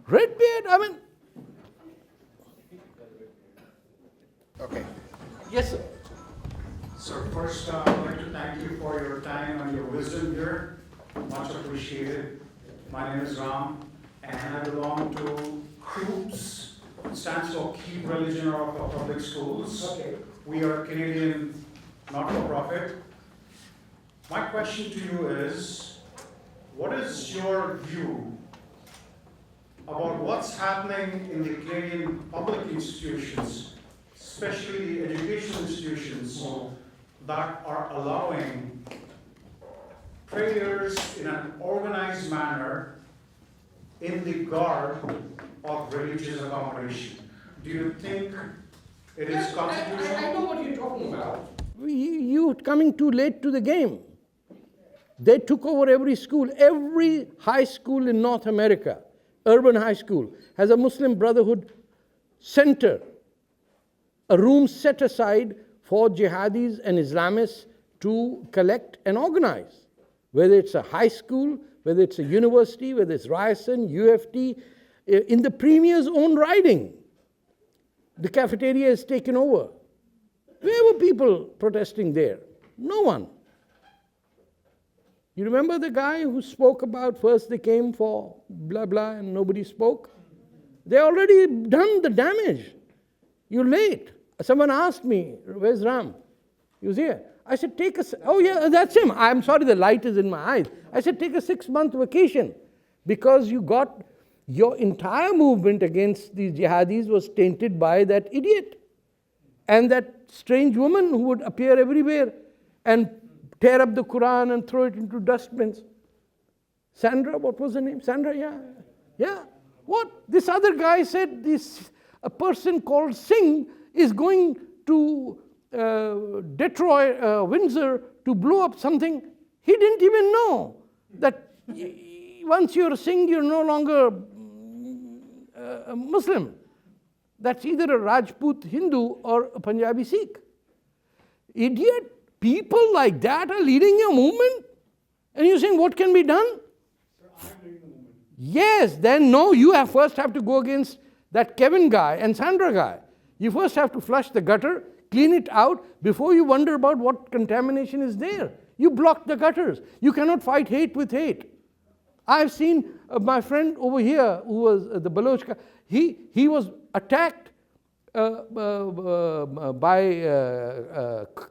Red beard, I mean. Okay. Yes, sir. So first, I'd like to thank you for your time and your wisdom here. Much appreciated. My name is Ram, and I belong to CROOPS. It stands for Keep Religion Out of Public Schools. Okay. We are a Canadian not-for-profit. My question to you is, what is your view about what's happening in the Canadian public institutions, especially the educational institutions, that are allowing prayers in an organized manner in the garb of religious accommodation? Do you think it is constitutional? I know what you're talking about. You coming too late to the game. They took over every school. Every high school in North America, urban high school, has a Muslim Brotherhood center, a room set aside for jihadis and Islamists to collect and organize. Whether it's a high school, whether it's a university, whether it's Ryerson, UFT, in the Premier's own riding, the cafeteria is taken over. Where were people protesting there? No one. You remember the guy who spoke about first they came for blah blah and nobody spoke? They already done the damage. You're late. Someone asked me, where's Ram? He was here. I said, oh yeah, that's him. I'm sorry, the light is in my eyes. I said, take a 6-month vacation because you got your entire movement against these jihadis was tainted by that idiot and that strange woman who would appear everywhere and tear up the Quran and throw it into dustbins. Sandra, what was her name? Sandra, yeah. Yeah. What? This other guy said a person called Singh is going to Detroit, Windsor to blow up something. He didn't even know that once you're a Singh, you're no longer a Muslim. That's either a Rajput Hindu or a Punjabi Sikh. Idiot. People like that are leading your movement? And you're saying what can be done? Sir, I'm leading the movement. Yes, then no, you first have to go against that Kevin guy and Sandra guy. You first have to flush the gutter, clean it out, before you wonder about what contamination is there. You block the gutters. You cannot fight hate with hate. I've seen my friend over here, who was the Baloch guy, he was attacked by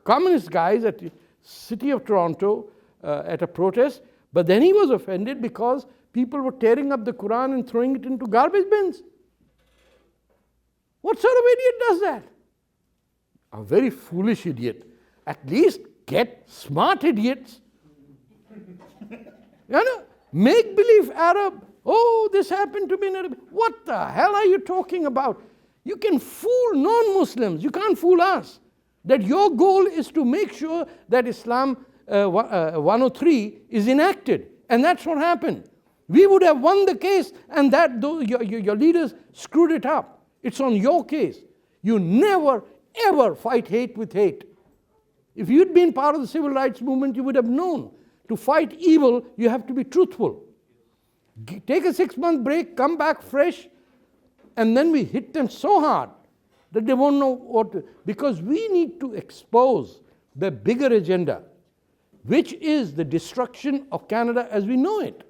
communist guys at the city of Toronto at a protest, but then he was offended because people were tearing up the Quran and throwing it into garbage bins. What sort of idiot does that? A very foolish idiot. At least get smart idiots. You know, make-believe Arab. Oh, this happened to me in Arab. What the hell are you talking about? You can fool non-Muslims. You can't fool us. That your goal is to make sure that Islam 103 is enacted. And that's what happened. We would have won the case and that your leaders screwed it up. It's on your case. You never, ever fight hate with hate. If you'd been part of the civil rights movement, you would have known. To fight evil, you have to be truthful. Take a 6-month break, come back fresh, and then we hit them so hard that they won't know what to, because we need to expose the bigger agenda, which is the destruction of Canada as we know it.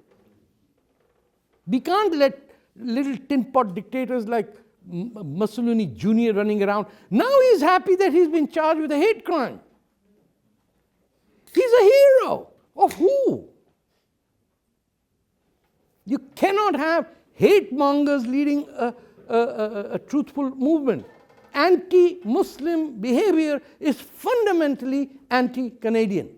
We can't let little tin pot dictators like Mussolini Jr. running around. Now he's happy that he's been charged with a hate crime. He's a hero. Of who? You cannot have hate mongers leading a truthful movement. Anti-Muslim behavior is fundamentally anti-Canadian.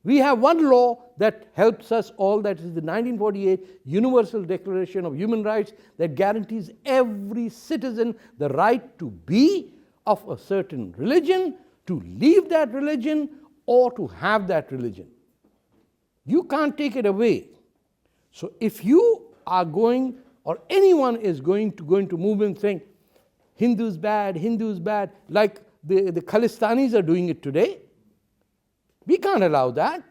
We have one law that helps us all, that is the 1948 Universal Declaration of Human Rights, that guarantees every citizen the right to be of a certain religion, to leave that religion, or to have that religion. You can't take it away. So if you are going, or anyone is going to movement saying, Hindu's bad, like the Khalistanis are doing it today, we can't allow that.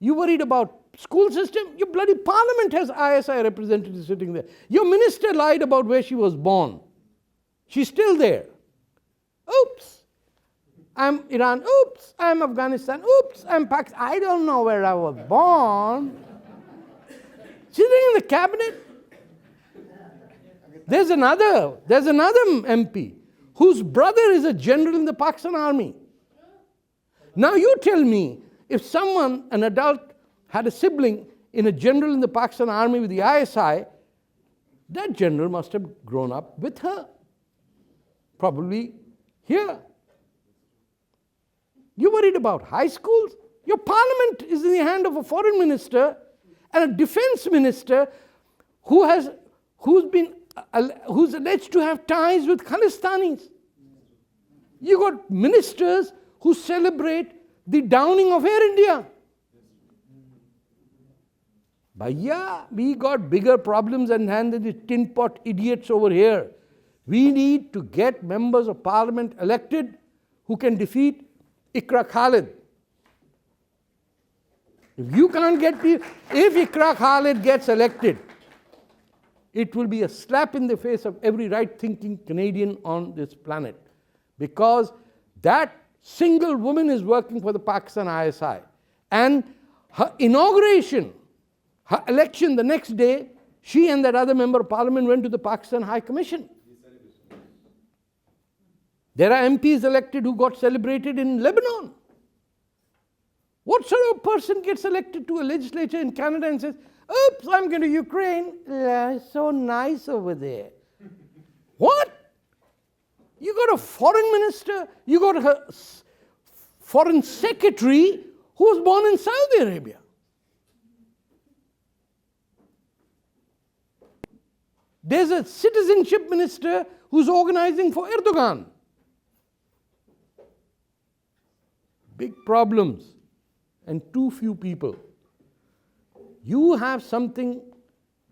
You worried about school system? Your bloody parliament has ISI representatives sitting there. Your minister lied about where she was born. She's still there. Oops. I'm Iran. Oops. I'm Afghanistan. Oops. I'm Pakistan. I don't know where I was born. Sitting in the cabinet. There's another MP whose brother is a general in the Pakistan army. Now you tell me, if someone, an adult, had a sibling in a general in the Pakistan army with the ISI, that general must have grown up with her. Probably here. You worried about high schools? Your parliament is in the hand of a foreign minister and a defense minister who's alleged to have ties with Khalistanis. You got ministers who celebrate the downing of Air India. Bhaiya, we got bigger problems at hand than the tin pot idiots over here. We need to get members of parliament elected who can defeat Iqra Khalid. If you can't get people, if Iqra Khalid gets elected, it will be a slap in the face of every right-thinking Canadian on this planet. Because that single woman is working for the Pakistan ISI. And her inauguration, her election the next day, she and that other member of parliament went to the Pakistan High Commission. There are MPs elected who got celebrated in Lebanon. What sort of person gets elected to a legislature in Canada and says, oops, I'm going to Ukraine. It's so nice over there. What? You got a foreign minister, you got a foreign secretary who was born in Saudi Arabia. There's a citizenship minister who's organizing for Erdogan. Big problems and too few people. You have something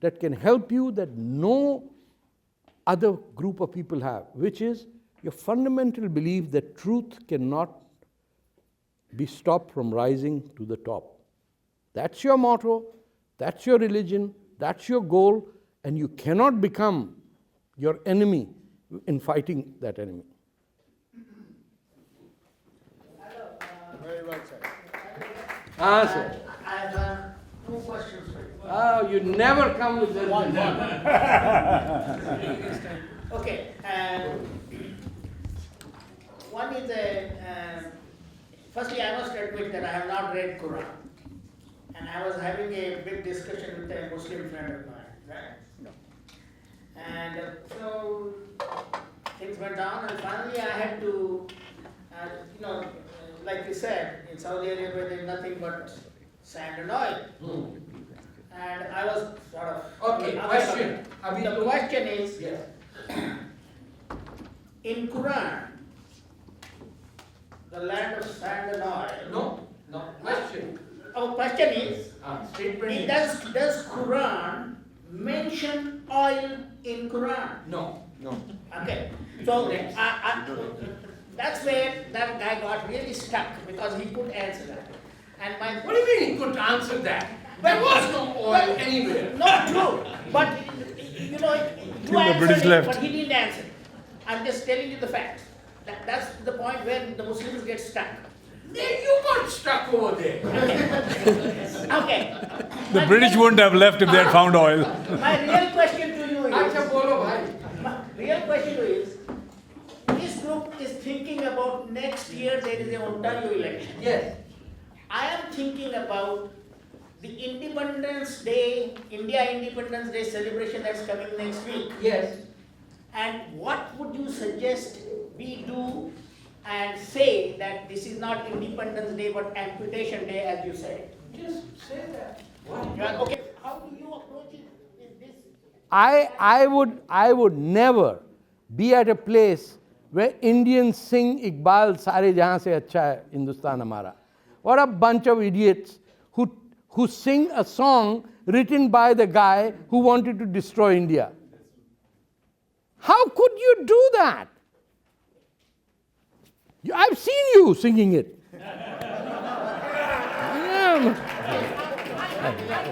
that can help you that no other group of people have, which is your fundamental belief that truth cannot be stopped from rising to the top. That's your motto, that's your religion, that's your goal, and you cannot become your enemy in fighting that enemy. Very well said. Sir. I have two questions for you. Oh, you never come with this. Okay, one is firstly I must admit that I have not read Quran. And I was having a big discussion with a Muslim friend of mine, right? No. And so things went down and finally I had to, like you said, in Saudi Arabia there's nothing but sand and oil. And I was sort of... Okay, question. The question is, yes. In Quran, the land of sand and oil... No, question. Our question is, does Quran mention oil in Quran? No. Okay, so that's where that guy got really stuck because he couldn't answer that. And What do you mean he couldn't answer that? There was no oil anywhere. Not true, but you answered it, but he didn't answer it. I'm just telling you the fact. That's the point where the Muslims get stuck. You got stuck over there. Okay. The British wouldn't have left if they had found oil. My real question to you is, this group is thinking about next year there is an Ontario election. Yes. I am thinking about the Independence Day, India Independence Day celebration that's coming next week. Yes. And what would you suggest we do and say that this is not Independence Day but Amputation Day, as you said? Just say that. Okay. How do you approach it? Is this? I would never be at a place where Indians sing Iqbal Sare Jahan Se Acha Hai Hindustan Hamara. What a bunch of idiots who sing a song written by the guy who wanted to destroy India. How could you do that? I've seen you singing it. I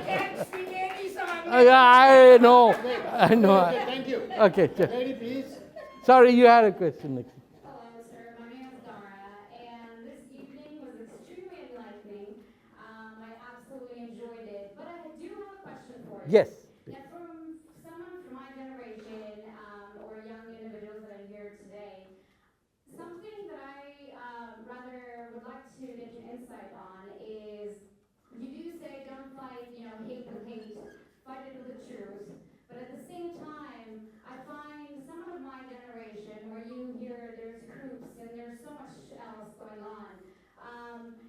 can't speak any song. I know. I know. Okay, thank you. Okay. Lady, please. Sorry, you had a question. Next. Hello, sir. My name is Dara, and this evening was extremely enlightening. I absolutely enjoyed it. But I do have a question for you. Yes. Now, from someone from my generation, or young individuals that are here today, something that I rather would like to get your insight on is, you do say don't fight, hate with hate, fight it with the truth. But at the same time, I find someone of my generation where you hear there's groups and there's so much else going on.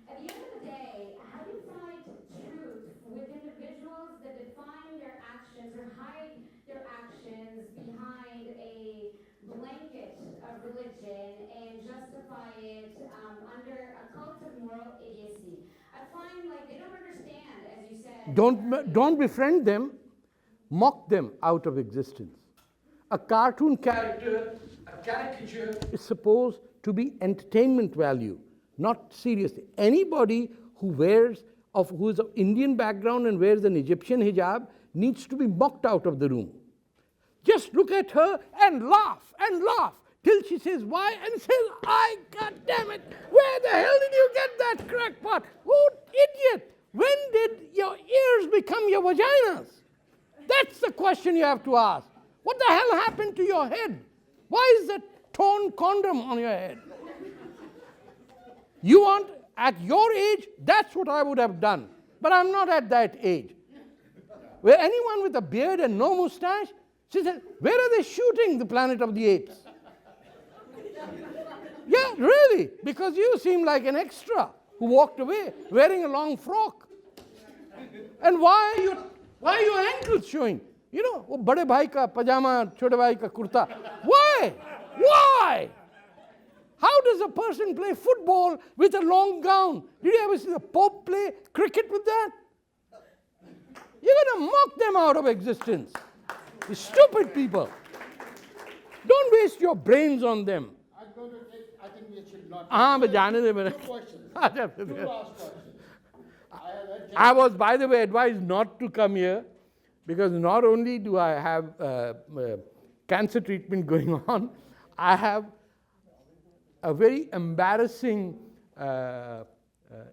At the end of the day, how do you find truth with individuals that define their actions or hide their actions behind a blanket of religion and justify it under a cult of moral idiocy? I find like they don't understand, as you said. Don't befriend them. Mock them out of existence. A cartoon character, a caricature is supposed to be entertainment value, not serious. Anybody who is of Indian background and wears an Egyptian hijab needs to be mocked out of the room. Just look at her and laugh till she says why and says, God damn it, where the hell did you get that crackpot? Oh, idiot, when did your ears become your vaginas? That's the question you have to ask. What the hell happened to your head? Why is that torn condom on your head? You want, at your age, that's what I would have done. But I'm not at that age. Where anyone with a beard and no mustache, she said, where are they shooting the Planet of the Apes? Yeah, really, because you seem like an extra who walked away wearing a long frock. And why are your ankles showing? वो बड़े भाई का pajama, छोटे भाई का kurta. Why? Why? How does a person play football with a long gown? Did you ever see the Pope play cricket with that? You're going to mock them out of existence. You stupid people. Don't waste your brains on them. I'm going to take, I think we should not. But जाने दे मेरे. Two questions. Two last questions. I was, by the way, advised not to come here because not only do I have cancer treatment going on, I have a very embarrassing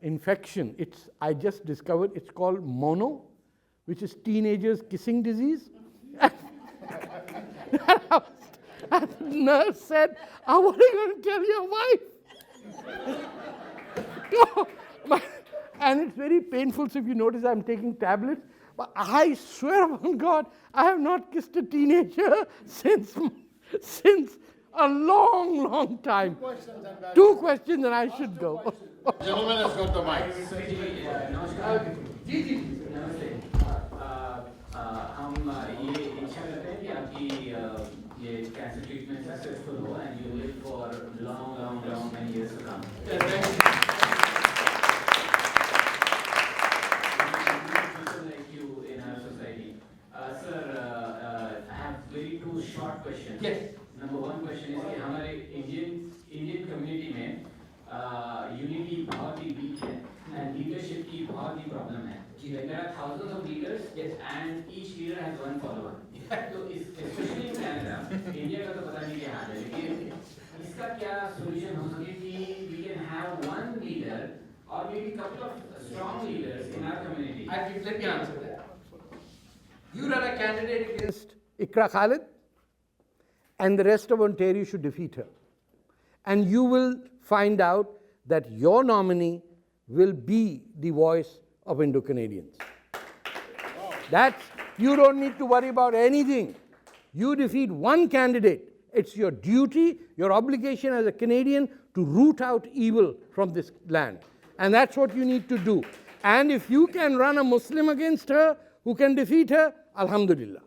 infection. I just discovered it's called mono, which is teenagers kissing disease. And the nurse said, what are you going to tell your wife? And it's very painful, so if you notice I'm taking tablets. But I swear upon God, I have not kissed a teenager since a long, long time. Two questions and I should go. Gentleman has got the mic. ये cancer treatment successful हो and you live for long many years to come. People like you in our society. Sir, I have very two short questions. Yes. Number one question is कि हमारे Indian community में unity बहुत ही weak है and leadership की बहुत ही problem है. There are thousands of leaders, yes, and each leader has one follower. तो especially in Canada, India का तो पता नहीं क्या हाल है, लेकिन इसका क्या solution हो सके कि we can have one leader or maybe couple of strong leaders in our community. Let me answer that. You run a candidate against Ikra Khalid, and the rest of Ontario should defeat her. And you will find out that your nominee will be the voice of Indo-Canadians. You don't need to worry about anything. You defeat one candidate. It's your duty, your obligation as a Canadian to root out evil from this land. And that's what you need to do. And if you can run a Muslim against her, who can defeat her, alhamdulillah.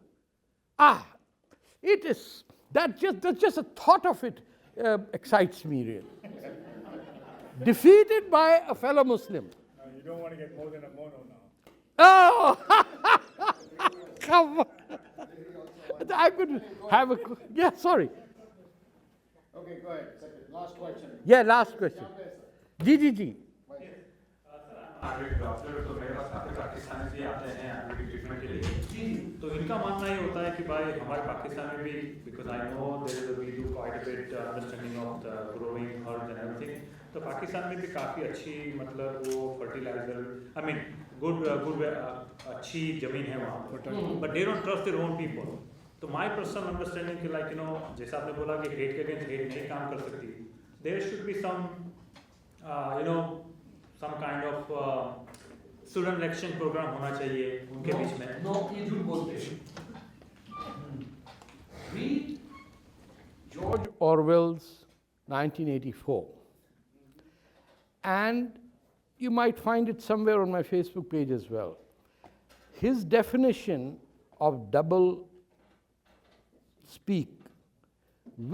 That's just a thought of it excites me really. Defeated by a fellow Muslim. You don't want to get more than a mono now. Oh! Come on. I could have a. Yeah, sorry. Okay, go ahead. Second. Last question. Yeah, last question. GGG. Ayurveda doctor तो मेरे पास काफ़ी पाकिस्तानी भी आते हैं Ayurvedic treatment के लिए तो इनका मानना ये होता है कि भाई हमारे पाकिस्तान में भी because I know there we do quite a bit understanding of the growing herbs and everything तो पाकिस्तान में भी काफ़ी अच्छी मतलब वो फर्टिलाइजर आई मीन गुड अच्छी ज़मीन है वहाँ but they don't trust their own people तो माय पर्सनल अंडरस्टैंडिंग कि लाइक यू नो जैसा आपने बोला कि हेट के अगेंस्ट हेट नहीं काम कर सकती there should be some you know some kind of student election program होना चाहिए उनके बीच में No, ये झूठ बोलते हैं. Read George Orwell's 1984. And you might find it somewhere on my Facebook page as well. His definition of double speak,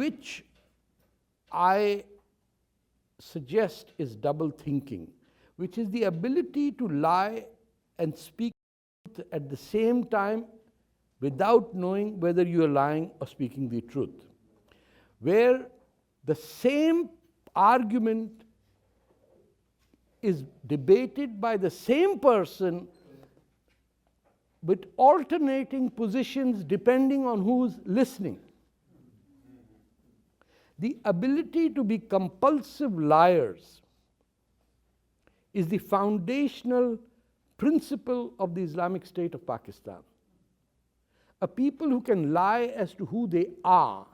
which I suggest is double thinking, which is the ability to lie and speak at the same time without knowing whether you are lying or speaking the truth. Where the same argument is debated by the same person with alternating positions depending on who's listening. The ability to be compulsive liars is the foundational principle of the Islamic State of Pakistan. A people who can lie as to who they are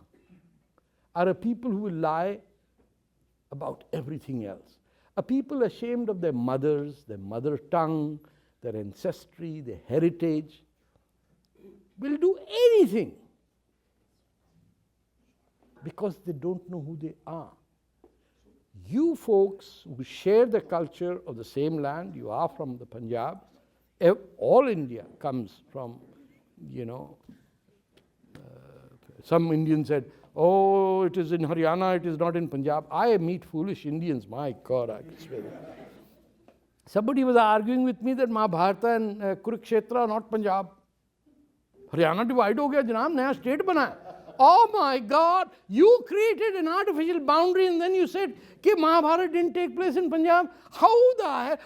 a people who will lie about everything else. A people ashamed of their mothers, their mother tongue, their ancestry, their heritage, will do anything because they don't know who they are. You folks who share the culture of the same land, you are from the Punjab, all India comes from, you know, some Indians said, oh, it is in Haryana, it is not in Punjab. I meet foolish Indians, my God, I can swear that. Somebody was arguing with me that Mahabharata and Kurukshetra are not Punjab. Haryana divide ho gaya, janab, naya state bana hai. Oh my God, you created an artificial boundary and then you said that Mahabharata didn't take place in Punjab. How the hell?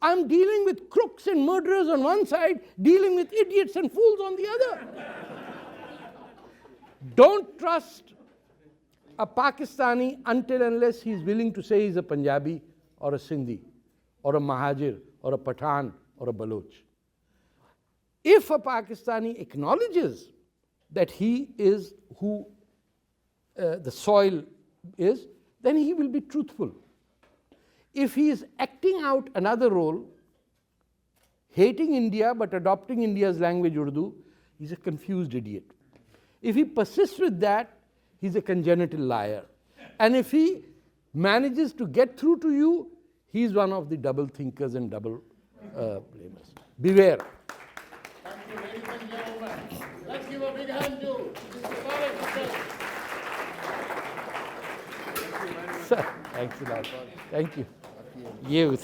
I'm dealing with crooks and murderers on one side, dealing with idiots and fools on the other. Don't trust a Pakistani until unless he's willing to say he's a Punjabi or a Sindhi or a Mahajir or a Pathan or a Baloch. If a Pakistani acknowledges that he is who the soil is, then he will be truthful. If he is acting out another role, hating India but adopting India's language Urdu, he's a confused idiot. If he persists with that, he's a congenital liar. And if he manages to get through to you, he's one of the double thinkers and double blamers. Beware. Thank you, ladies and gentlemen. Let's give a big hand to Mr. Fateh. Thanks a lot. Thank you. You.